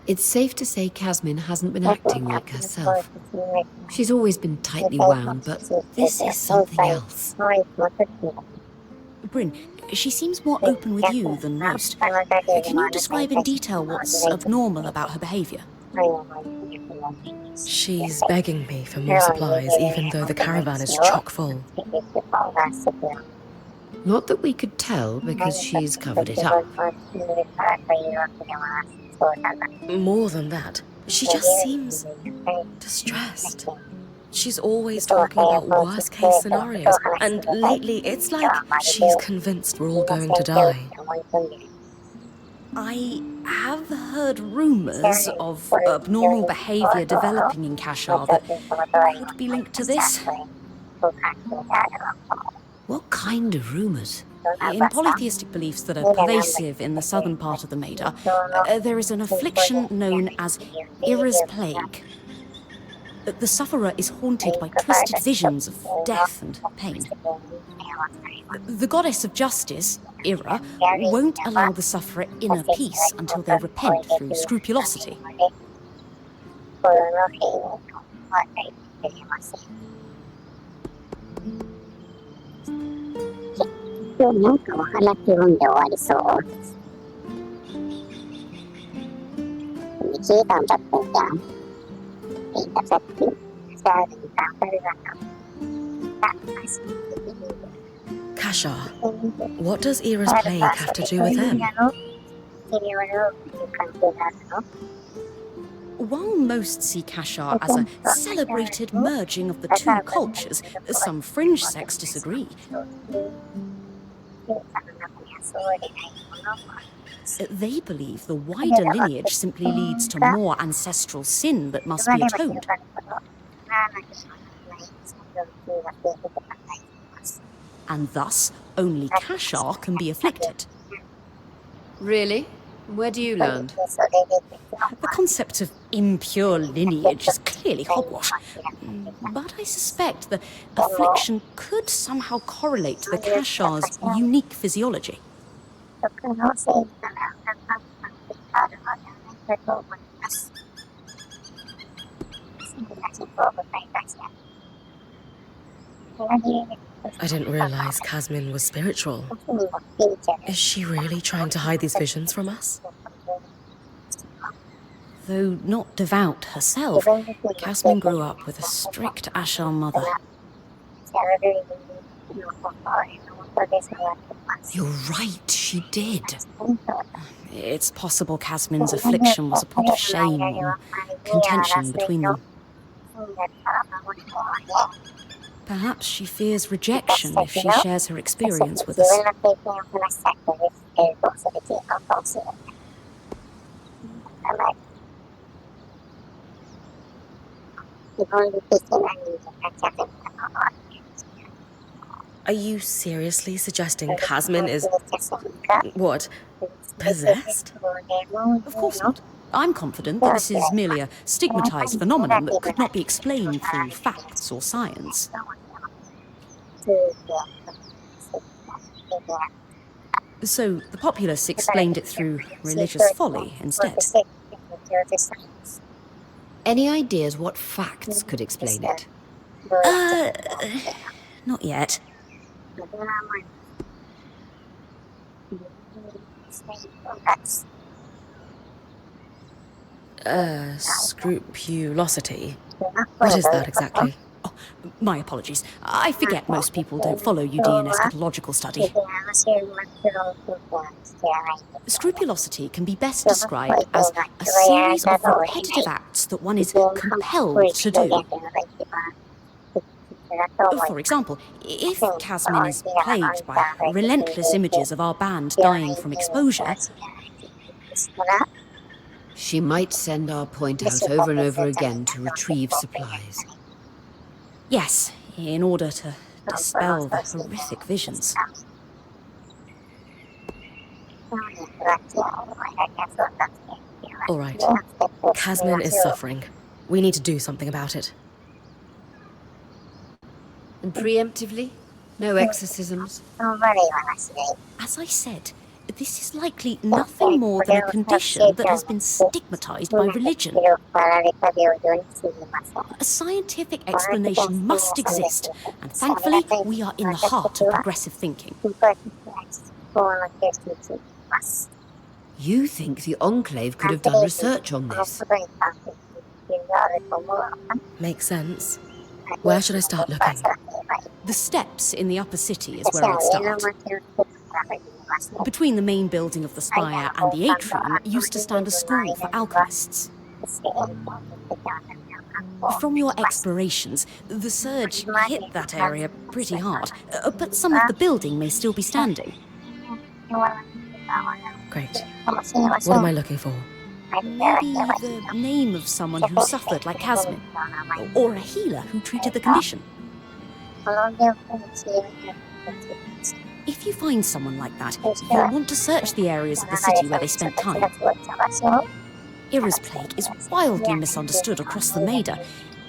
It's safe to say Casmin hasn't been acting like herself. She's always been tightly wound, but this is something else. Bryn, she seems more open with you than most. Can you describe in detail what's abnormal about her behaviour? She's begging me for more supplies, even though the caravan is chock full. Not that we could tell because she's covered it up. More than that, she just seems distressed. She's always talking about worst case scenarios, and lately it's like she's convinced we're all going to die. I have heard rumours of abnormal behaviour developing in Kashar that could be linked to this. What kind of rumours? In polytheistic beliefs that are pervasive in the southern part of the Maida, there is an affliction known as Ira's Plague. The sufferer is haunted by twisted visions of death and pain. The goddess of justice, Ira, won't allow the sufferer inner peace until they repent through scrupulosity. Kashar, what does Ira's plague have to do with them? While most see Kashar as a celebrated merging of the two cultures, some fringe sects disagree. They believe the wider lineage simply leads to more ancestral sin that must be atoned. And thus, only Kashar can be afflicted. Really? Where do you land? The concept of impure lineage is clearly hogwash, but I suspect the affliction could somehow correlate to the Kashar's unique physiology. I didn't realize Kasmin was spiritual. Is she really trying to hide these visions from us? Though not devout herself, Kasmin grew up with a strict Ashar mother. You're right, she did. It's possible Kasmin's affliction was a point of shame or contention between them. Perhaps she fears rejection if she shares her experience with us. Are you seriously suggesting Kasmin is... what? Possessed? Of course not. I'm confident that this is merely a stigmatized phenomenon that could not be explained through facts or science. So the populace explained it through religious folly instead. Any ideas what facts could explain it? Not yet. Scrupulosity. What is that exactly? Oh, my apologies. I forget most people don't follow Judean eschatological study. Scrupulosity can be best described as a series of repetitive acts that one is compelled to do. For example, if Kasmin is plagued by relentless images of our band dying from exposure, she might send our point out over and over again to retrieve supplies. Yes, in order to dispel the horrific visions. All right. Kasmin is suffering. We need to do something about it. And preemptively? No exorcisms? As I said, this is likely nothing more than a condition that has been stigmatized by religion. A scientific explanation must exist, and thankfully we are in the heart of progressive thinking. You think the Enclave could have done research on this? Makes sense. Where should I start looking? The steps in the upper city is where I'd start. Between the main building of the spire and the atrium used to stand a school for alchemists. From your explorations, the surge hit that area pretty hard, but some of the building may still be standing. Great. What am I looking for? Maybe the name of someone who suffered like Casmin, or a healer who treated the condition. If you find someone like that, you'll want to search the areas of the city where they spent time. Ira's plague is wildly misunderstood across the Maida.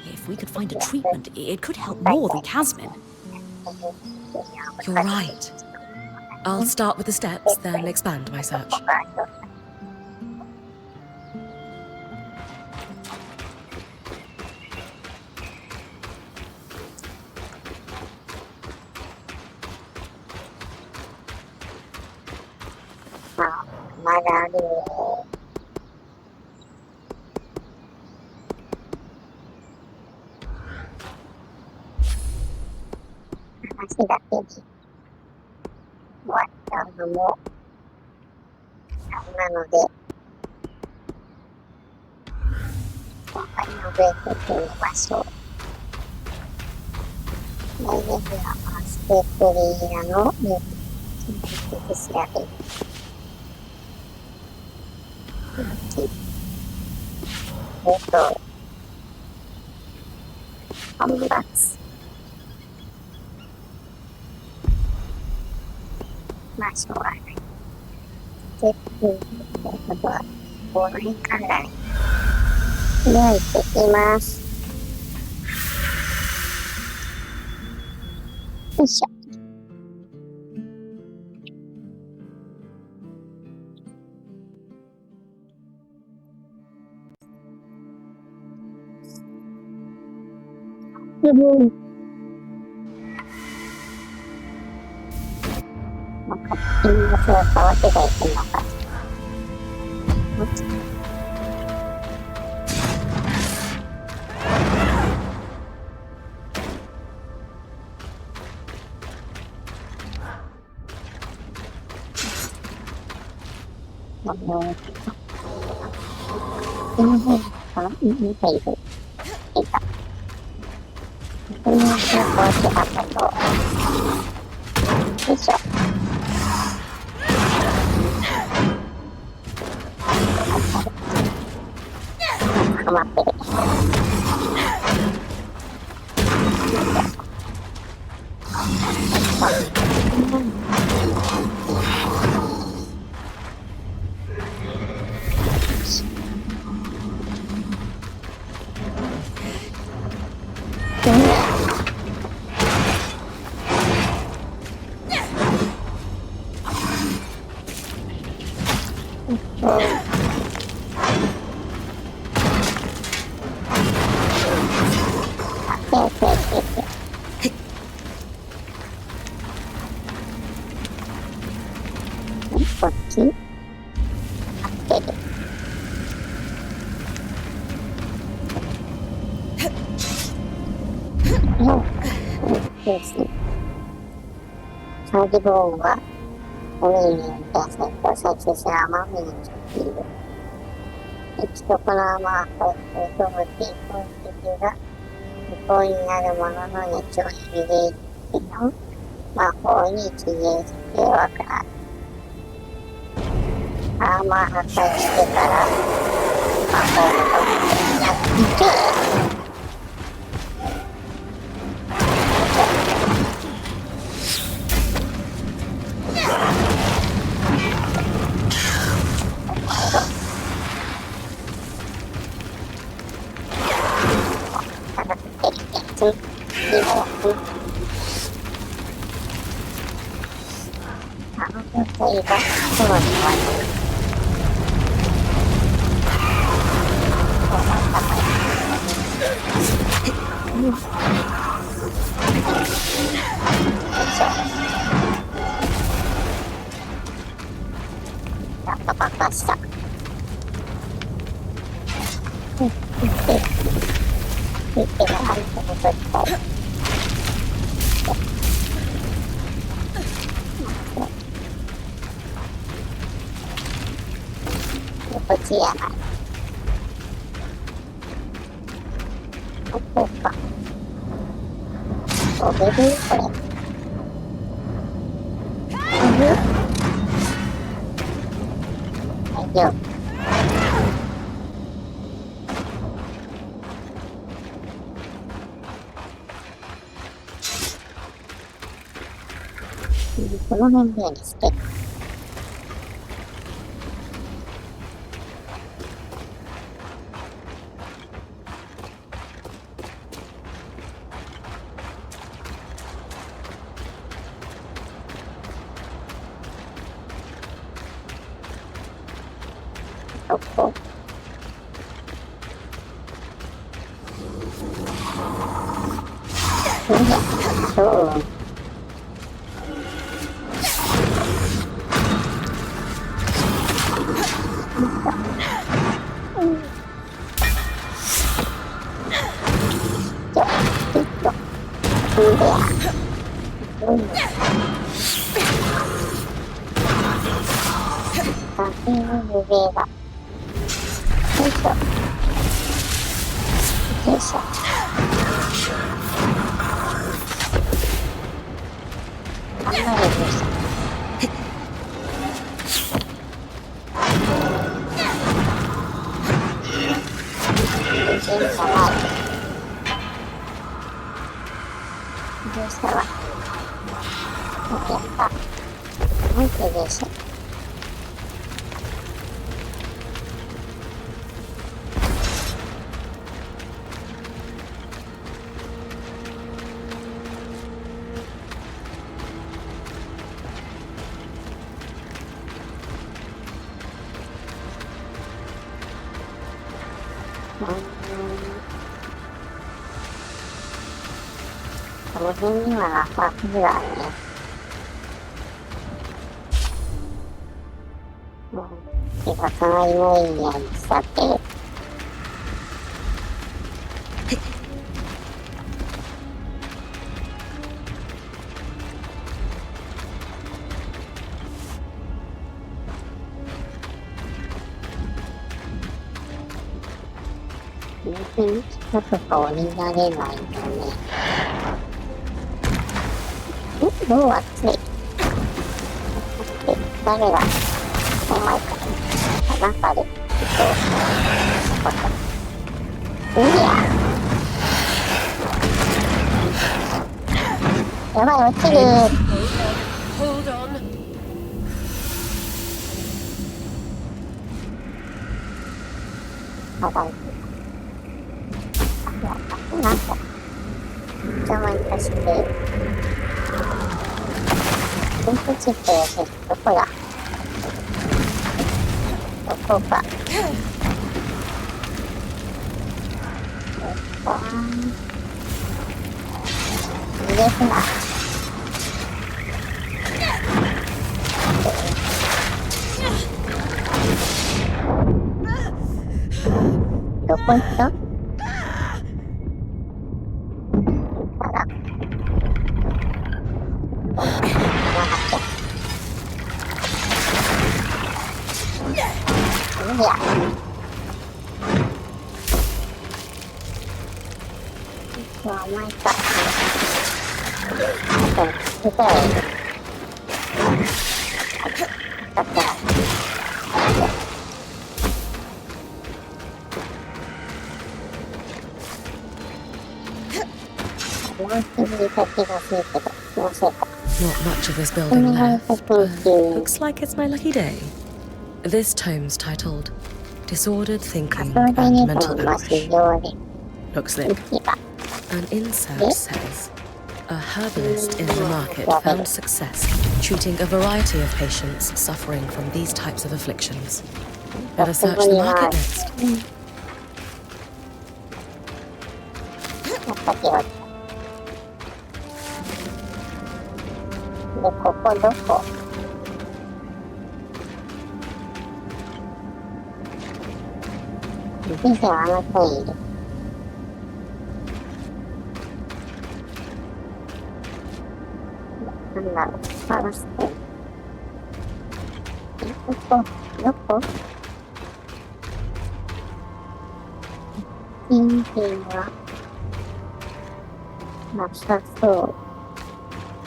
If we could find a treatment, it could help more than Casmin. You're right. I'll start with the steps, then expand my search. こっちやな。ここか。飛べるこれ。飛ぶ？大丈夫。この辺でにして。ここ。そう。この辺にはなさそうだね。てかそのイメージにしたって。全然近くが降りられないとね。もう暑い。誰がお前か中でやばい、落ちる。なんかめっちゃして電気チップですね。どこだどこか逃げすな。どこ行った？お前か。どこへいる？だったら。Not much of this building left, but looks like it's my lucky day. This tome's titled Disordered Thinking and Mental Anguish. Looks lit. An insert says, a herbalist in the market found success treating a variety of patients suffering from these types of afflictions. Better search the market next. で、ここどこ？人生はあの子にいる。なんだろう、探して。ここ、どこ？意味はなさそ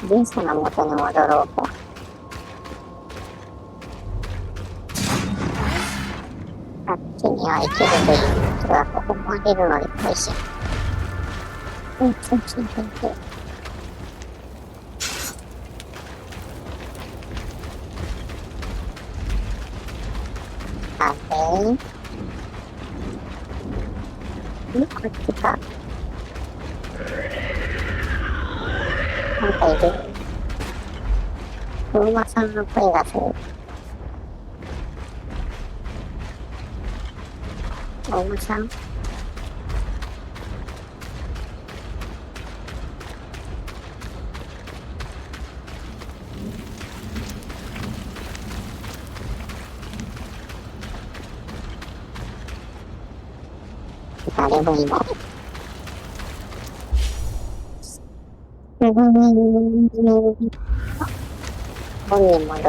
う。前者の元に戻ろうか。あっちには行けるということが思われるのに対し、あれ？こっちか。なんかいる。お馬さんの声がする。お馬さん？誰もいない。本に戻る。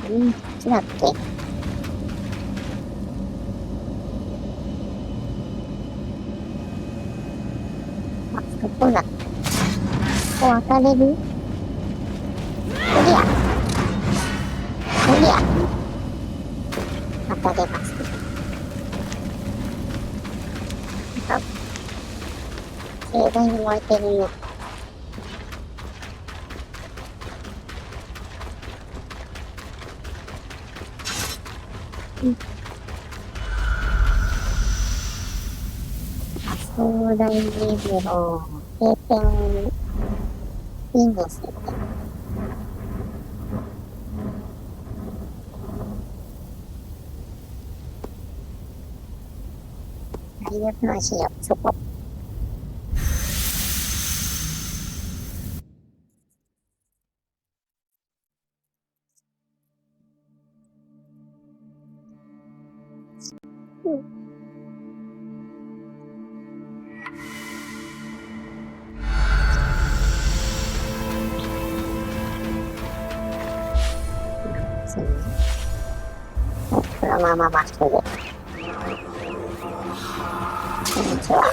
どっちだっけ？あ、そこだ。ここ渡れる？こりゃ。こりゃ。渡れます。盛大に燃えてるね。壮大にビロ経験いいんですよね。大学の資料、そこ。このまままっすぐ。こんにちは。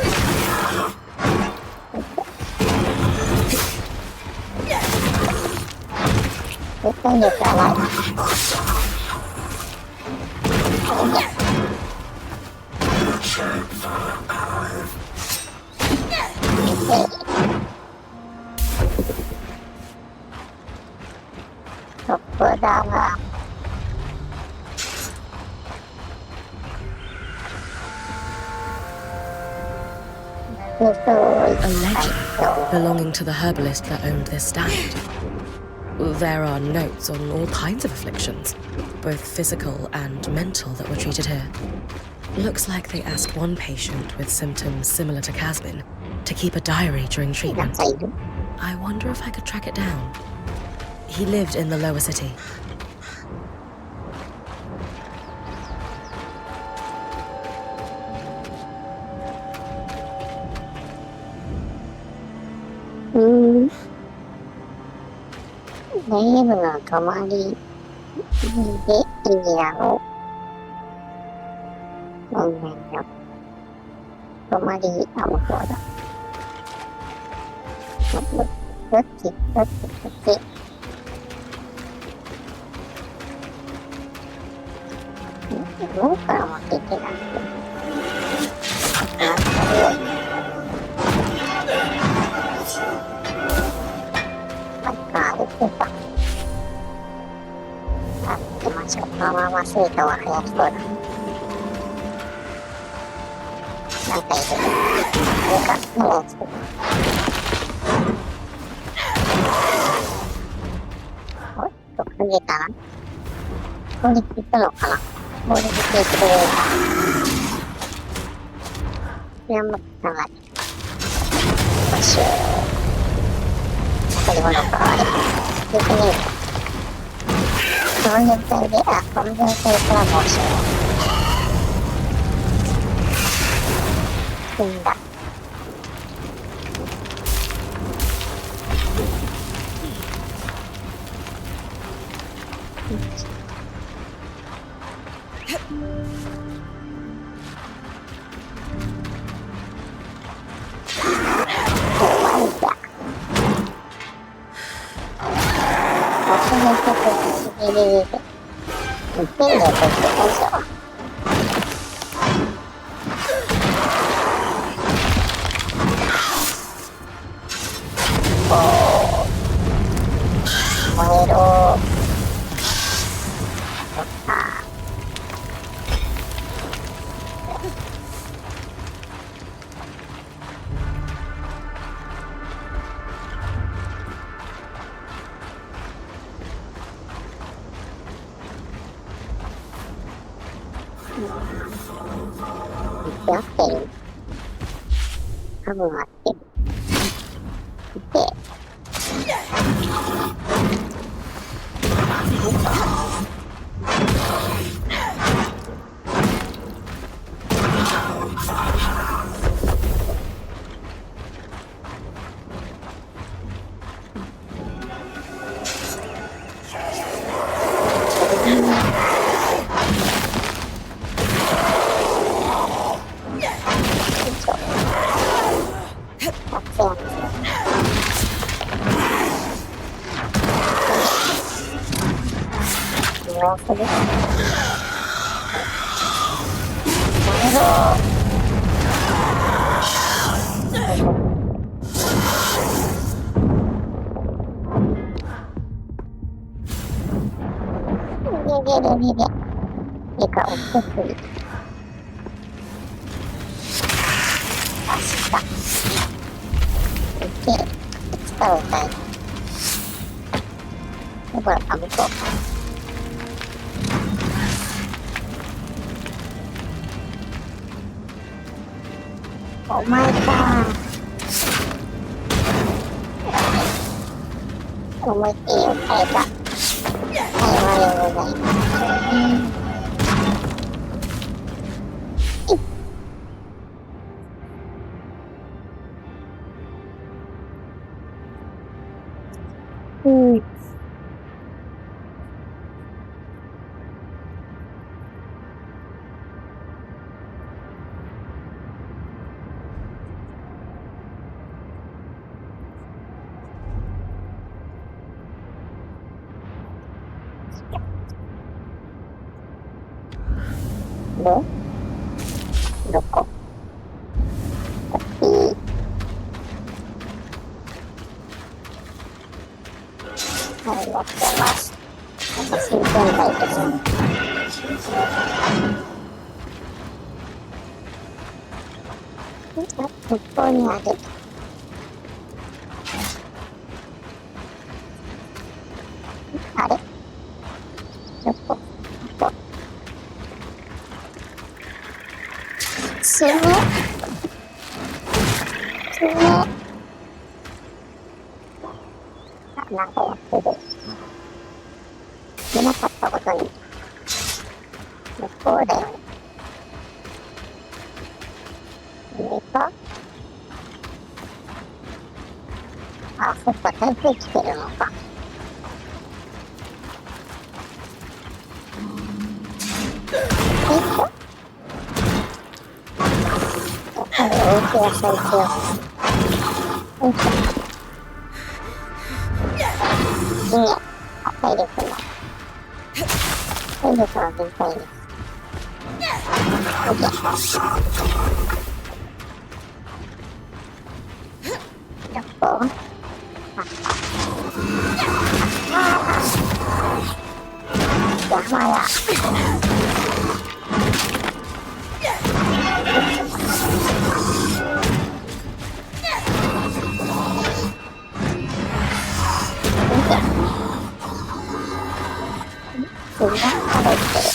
絶対力はない。トップだわ。A legend belonging to the herbalist that owned this stand. There are notes on all kinds of afflictions, both physical and mental, that were treated here. Looks like they asked one patient with symptoms similar to Casbin to keep a diary during treatment. I wonder if I could track it down. He lived in the lower city.ネームの泊まりでいいだろう。音源の泊まり向こうだ。どっちどうから持っていけない。行きましょう。このままスイカは早そうだ。なんかいる。上か、何を作る。おっと、影かな。ここに行くのかな。ここに行ってくれる。やんばったがり。よし。これものかあれ。行くね。この状態で、この状態からもうしよう。んだ。合ってる？多分合ってる。お前か。思いっきりを変えた。はい、おはようございます。どこ？こっち。はい、やってます。私、現在です。ここにある。あれ？どこ？死ぬ。なんかやってる。見なかったことに。向こうだよね。上か？あ、そっか、台風来てるのか。やっぱり大きな最強。よいしょ。いいね。体力の。体力は全体です。どこ？山や。みんな食べてる。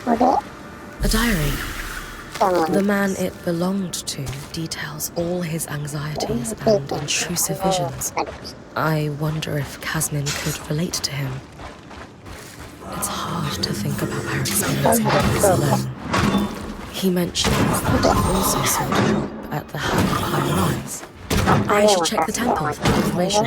A diary. The man it belonged to details all his anxieties and intrusive visions. I wonder if Casmin could relate to him. It's hard to think about her experiencing this alone. He mentions that he also sought help at the Hut of High Rise. I should check the temple for information.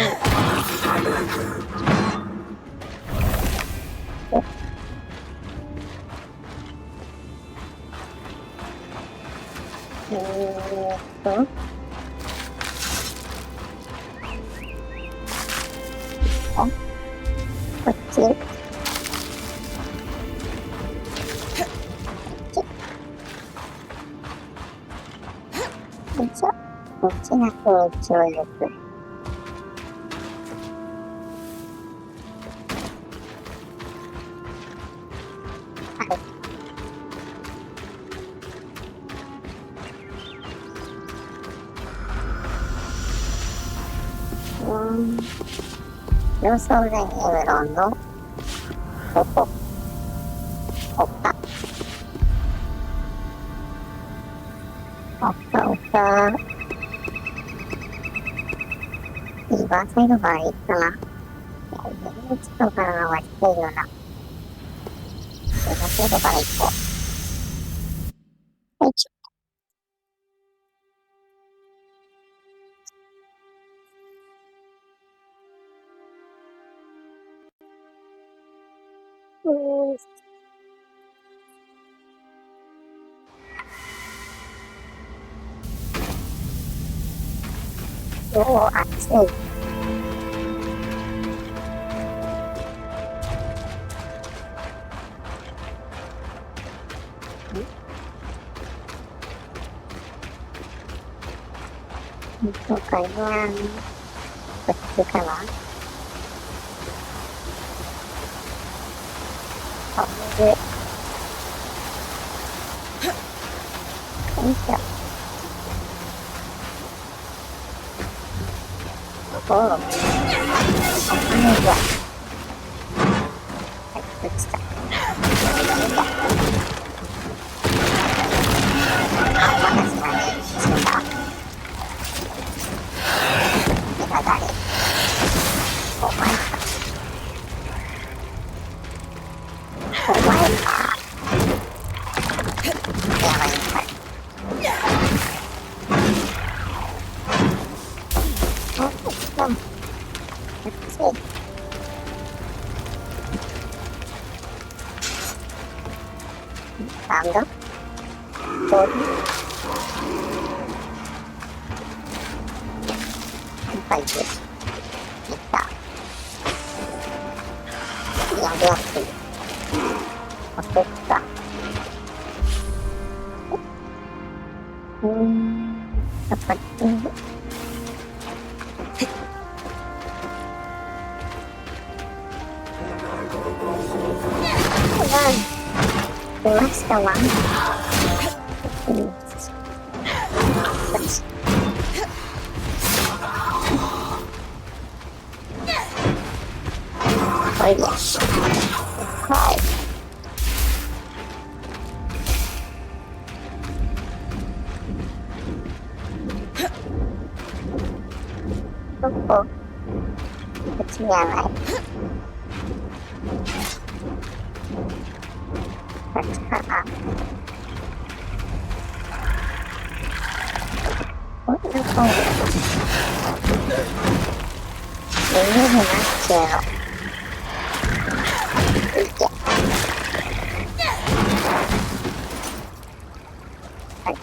요소는 에메랄드, 없다. 없다. 이거 새로가 있구나. 새로가 왔어요나. 이거 새로가 있고. 오, 아침. 이거 그냥 어떻게 가나? 이게 진짜. 아니야. 진짜. 다음도 빨리 있다. 여기 어땠다? 첫 번째 Last one. Oh yes. Okay. Oh. It's me, alright. Wonderful. Really nice jail.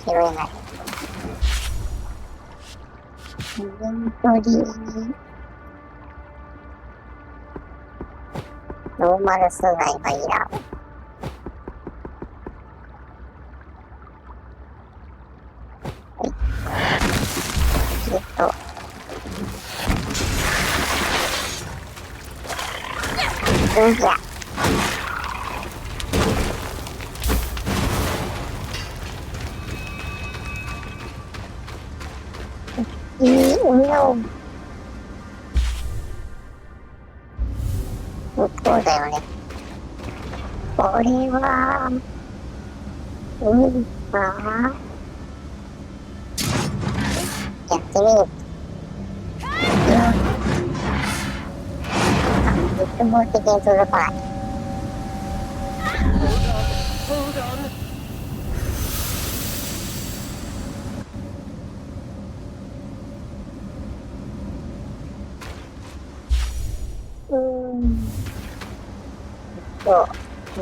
Really nice. Inventory. Normal 素材がいらん。うんじゃ。向こうだよね。これはやってみる。絶望的に届かない。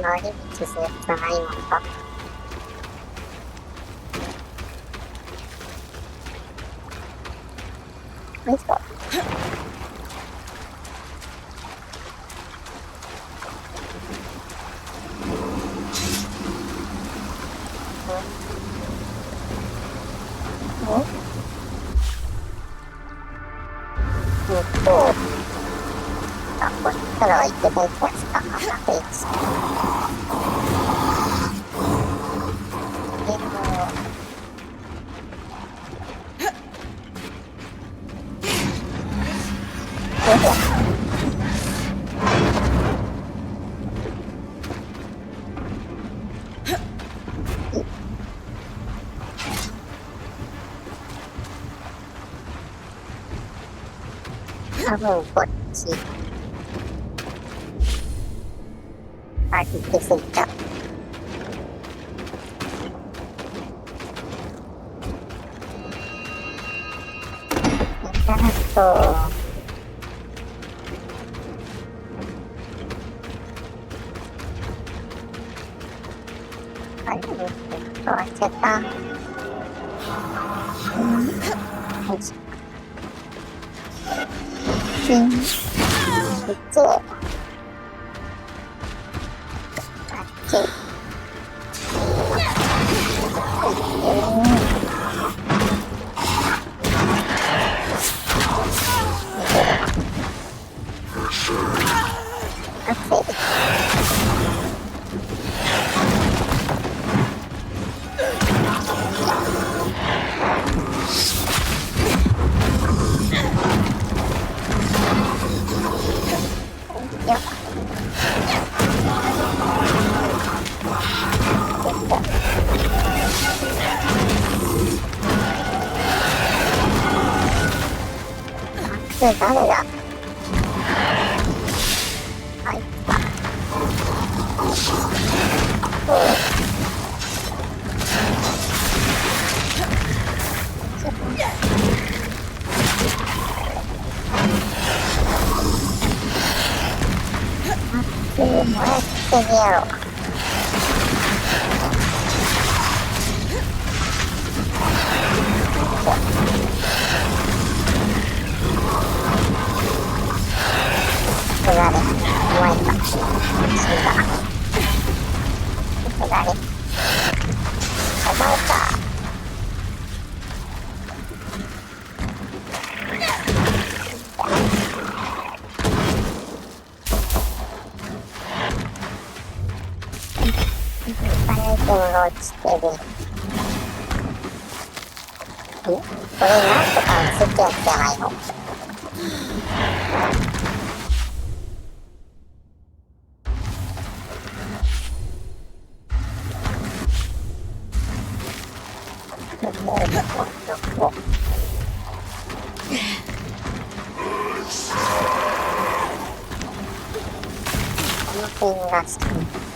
回り道するしかないのか。よいしょ。こっからは行ってないやつかな。多分こっち。あ、行き過ぎた。終わっちゃった。よいしょ。こっち。あっち。誰だ？はい。もらってみよう。ここだね。お前か。死んだ。ここだね。お前か。アイテムが落ちてる。これなんとか映ってやつじゃないの？この点が好き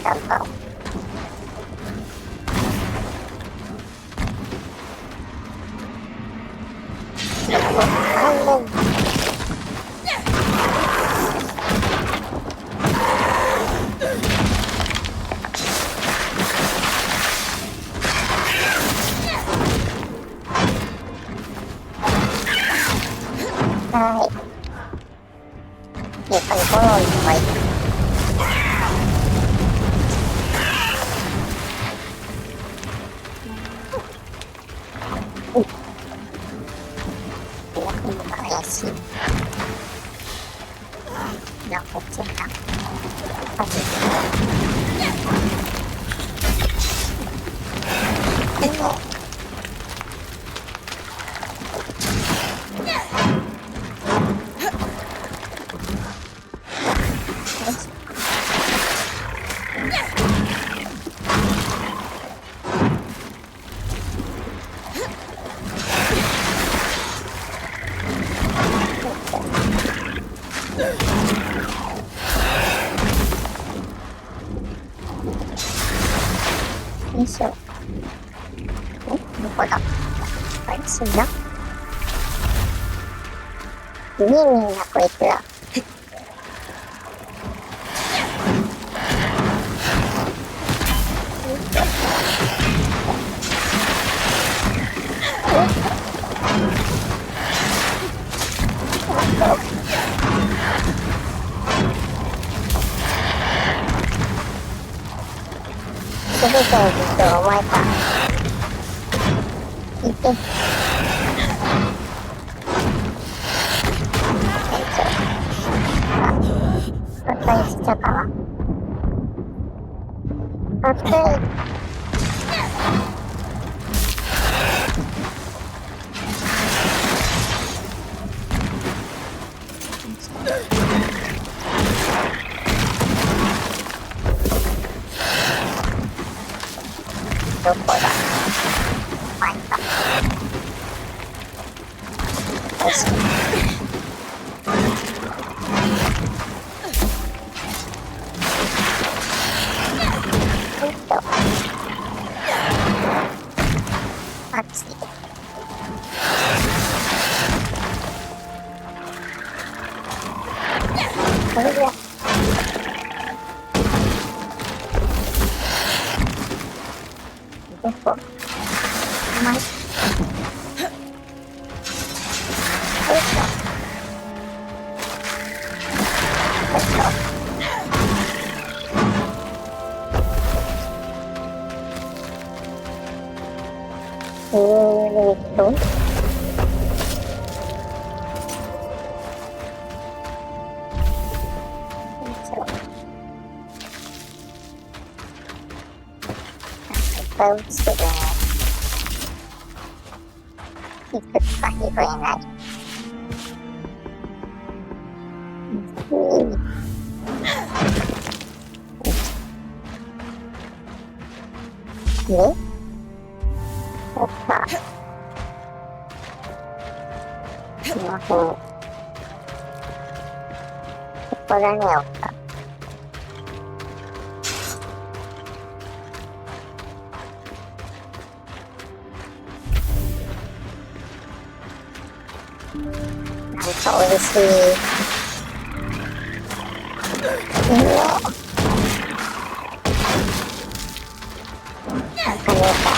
だった。はい。で、この炎の方がいい。よいしょ。どこだ？怪しいな。いいみんなこいつら。すべての実はお前か。聞いて。赤いちっちゃかな。赤い。どこだ？前か。よし。あっち。これぐらい。どこ？前。よいしょ。いっぱい落ちてるね。いくつか拾えない。で、おっぱ。すいません。ここだね、おっぱ。なんかおいしい。いいね。なんかねえか。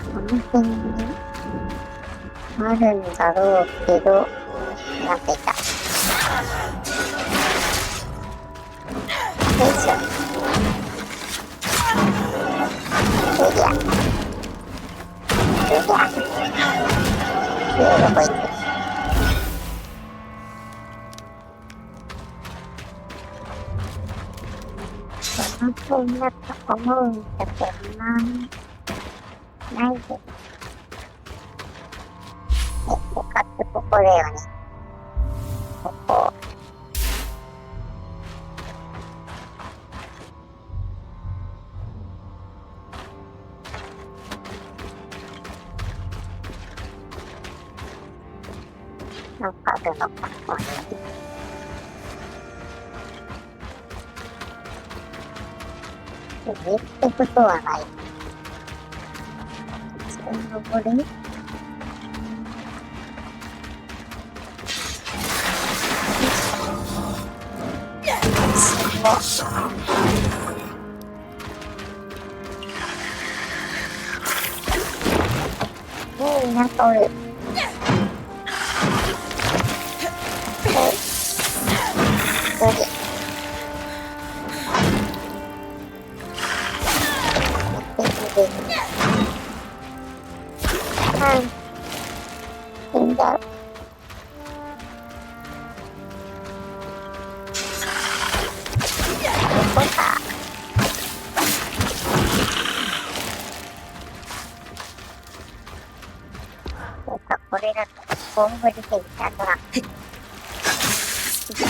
この辺にあるんだろうけど、なんかいた。よいしょ。どこ行く？この辺だと思うんだけどな。ないです。ここだよね。ここ。なんかあるのか、ここに。上ってことはない。登る？なんかおる。死んじゃう。ここか。そうか、これだとコンブリテンだな。いた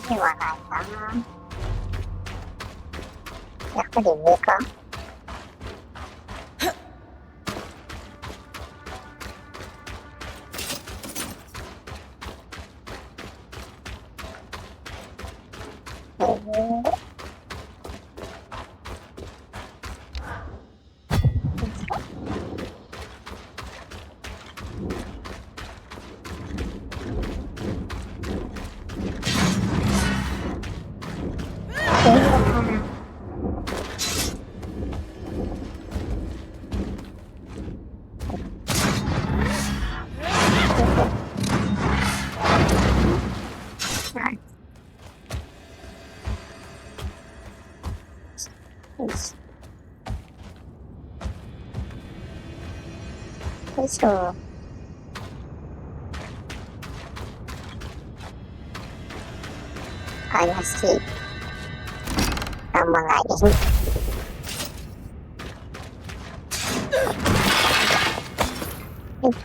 ではないな。やはり上か。よいしょ。怪しい。なんもないです。取っ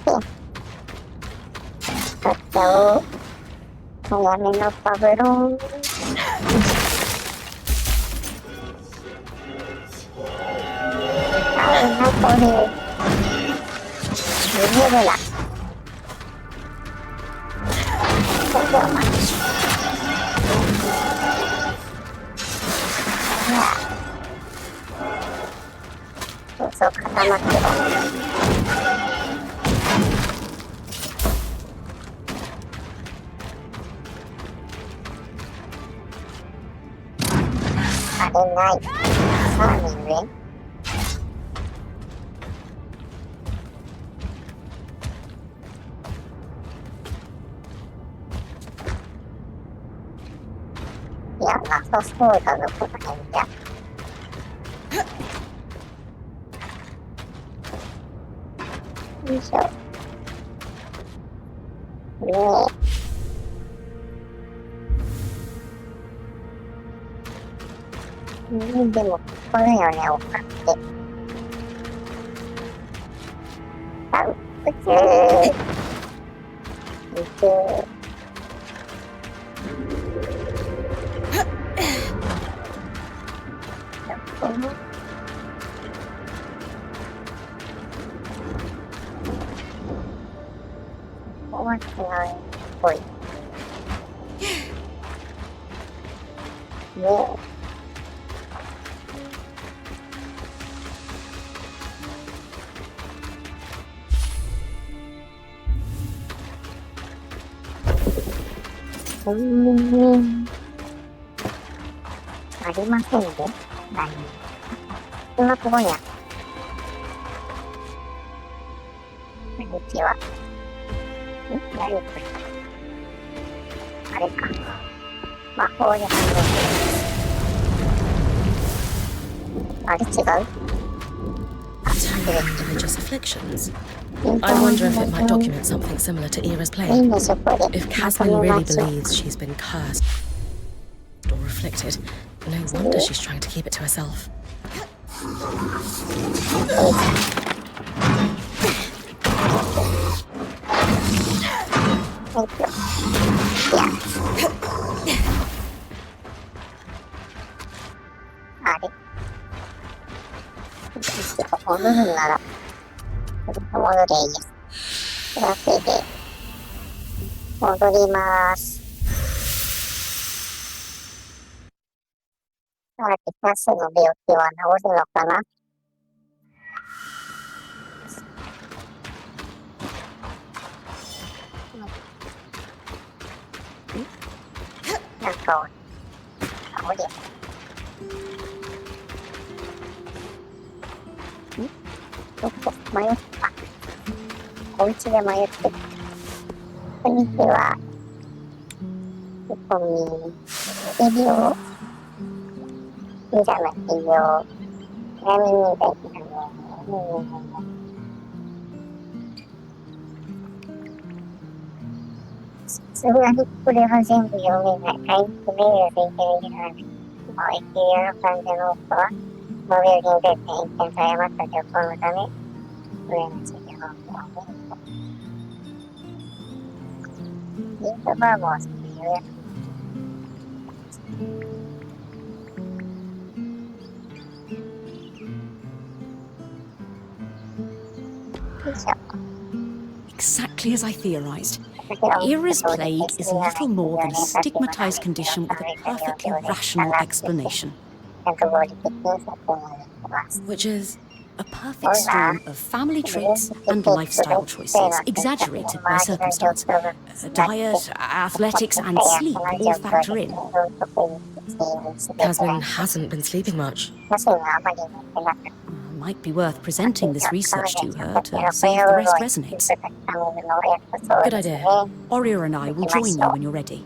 ちゃおう。早めのパブロン。なんこれ。逃げるな。そうそう、固まってる。あれない。さらに上。いや、なさそうだぞ、この辺じゃ。よいしょ。ねえ。でも、ここだよね、おかって。あ、宇宙。宇宙。ここは違うっぽい。ねえ。ありませんで。何？こんなとこにある。こんにちは。何これ。あれか。魔法で反応する。あれ違う？Religious afflictions. I wonder if it might document something similar to Ira's plague. If Casmin really believes she's been cursed or afflicted, no wonder she's trying to keep it to herself.戻るなら、戻れいいです。というわけで、戻ります。さて、ガスの病気は治るのかな？なんか、おりゃ。ちょっと迷った。お家で迷ってる。こんにちは。ここに、医療じゃない、医療。ちなみに大事なの。さすがにこれは全部読めない。回復メールでいてみるので、もう一流の患者の夫は、モビルに出て一見されました情報のため、上の治療をリンクバーボをする予約。Exactly as I theorized. Era's plague is little more than a stigmatized condition with a perfectly rational explanation. Which is A perfect storm of family traits and lifestyle choices, exaggerated by circumstance. Diet, athletics, and sleep all factor in. Casmin hasn't been sleeping much. Might be worth presenting this research to her to see if the rest resonates. Good idea. Oria and I will join you when you're ready.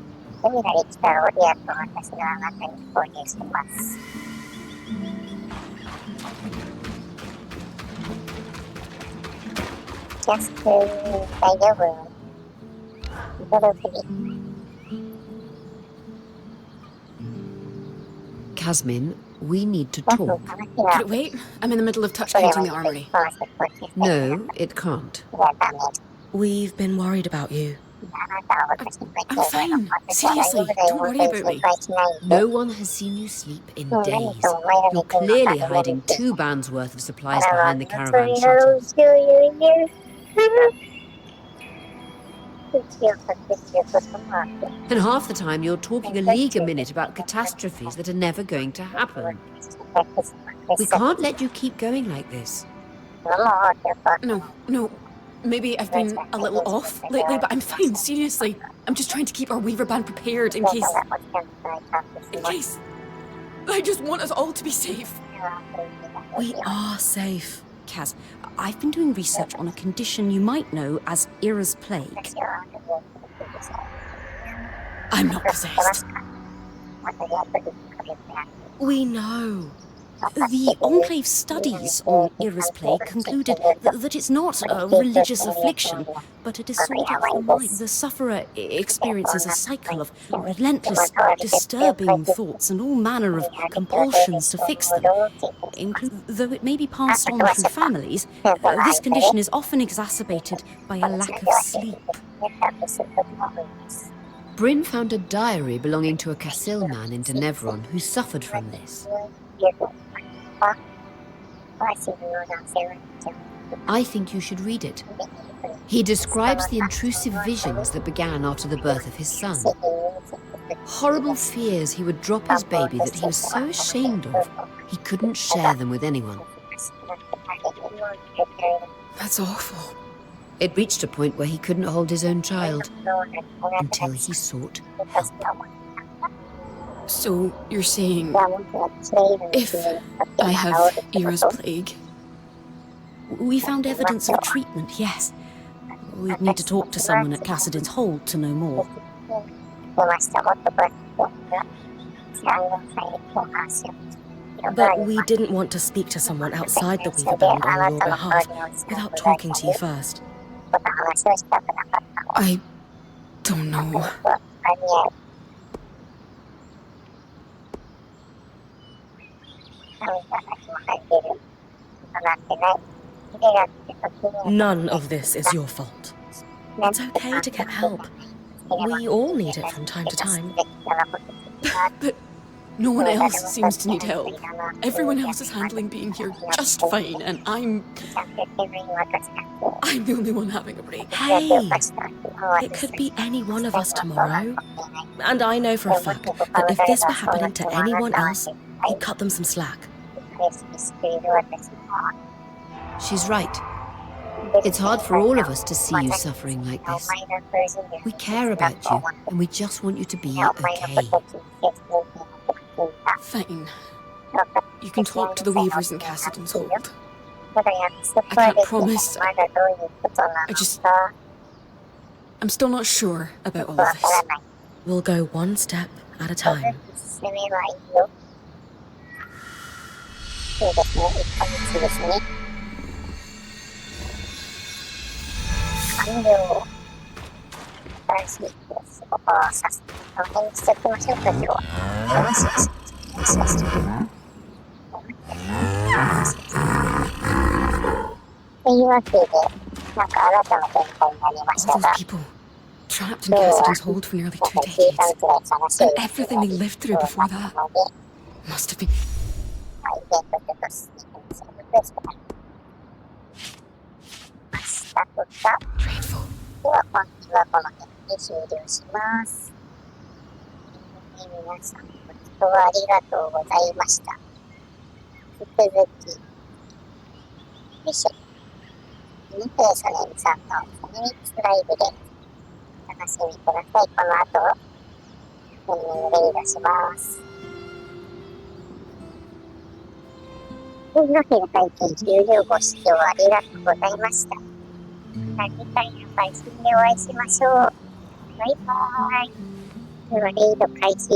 Casmin, we need to talk. Could it wait? I'm in the middle of touch painting the armory. No, it can't. We've been worried about you. I'm fine. Seriously, don't worry about me. No one has seen you sleep in days. You're clearly hiding 2 bands worth of supplies behind the caravan shutters. And half the time you're talking a league a minute about catastrophes that are never going to happen. We can't let you keep going like this. No. Maybe I've been a little off lately, but I'm fine, seriously. I'm just trying to keep our Weaver band prepared in case... I just want us all to be safe. We are safe. Kaz, I've been doing research on a condition you might know as Era's plague. I'm not possessed. We know. The Enclave studies on Era's plague concluded that it's not a religious affliction, but a disorder of the mind. The sufferer experiences a cycle of relentless, disturbing thoughts and all manner of compulsions to fix them. Though it may be passed on through families, this condition is often exacerbated by a lack of sleep. Bryn found a diary belonging to a Cassil man in Denevron who suffered from this. I think you should read it. He describes the intrusive visions that began after the birth of his son. Horrible fears he would drop his baby that he was so ashamed of, he couldn't share them with anyone. That's awful. It reached a point where he couldn't hold his own child, until he sought help. So you're saying, if I have Era's plague? We found evidence of treatment, yes. We'd need to talk to someone at Cassidon's Hold to know more. But we didn't want to speak to someone outside the Weaver Band on your behalf without talking to you first. I don't know. None of this is your fault. It's okay to get help. We all need it from time to time. But no one else seems to need help. Everyone else is handling being here just fine, and I'm the only one having a break. Hey, it could be any one of us tomorrow. And I know for a fact that if this were happening to anyone else, he'd cut them some slack. She's right. It's hard for all of us to see you suffering like this. We care about you, and we just want you to be okay. Fine. You can talk to the Weavers in Cassidon's Hold. I can't promise. I'm still not sure about all of this. We'll go one step at a time. All those people. trapped in Cassidy's hold for nearly 2 decades. And everything they lived through before that must have been... dreadful. では今期はこの辺で終了します。皆さんご視聴ありがとうございました。引き続き、よいしょ。ソネムさんのソネミックスライブでお楽しみください。この後、レイドします。というわけで配信終了ご視聴ありがとうございました。また次回の配信でお会いしましょう。バイバーイ。ではレイド開始。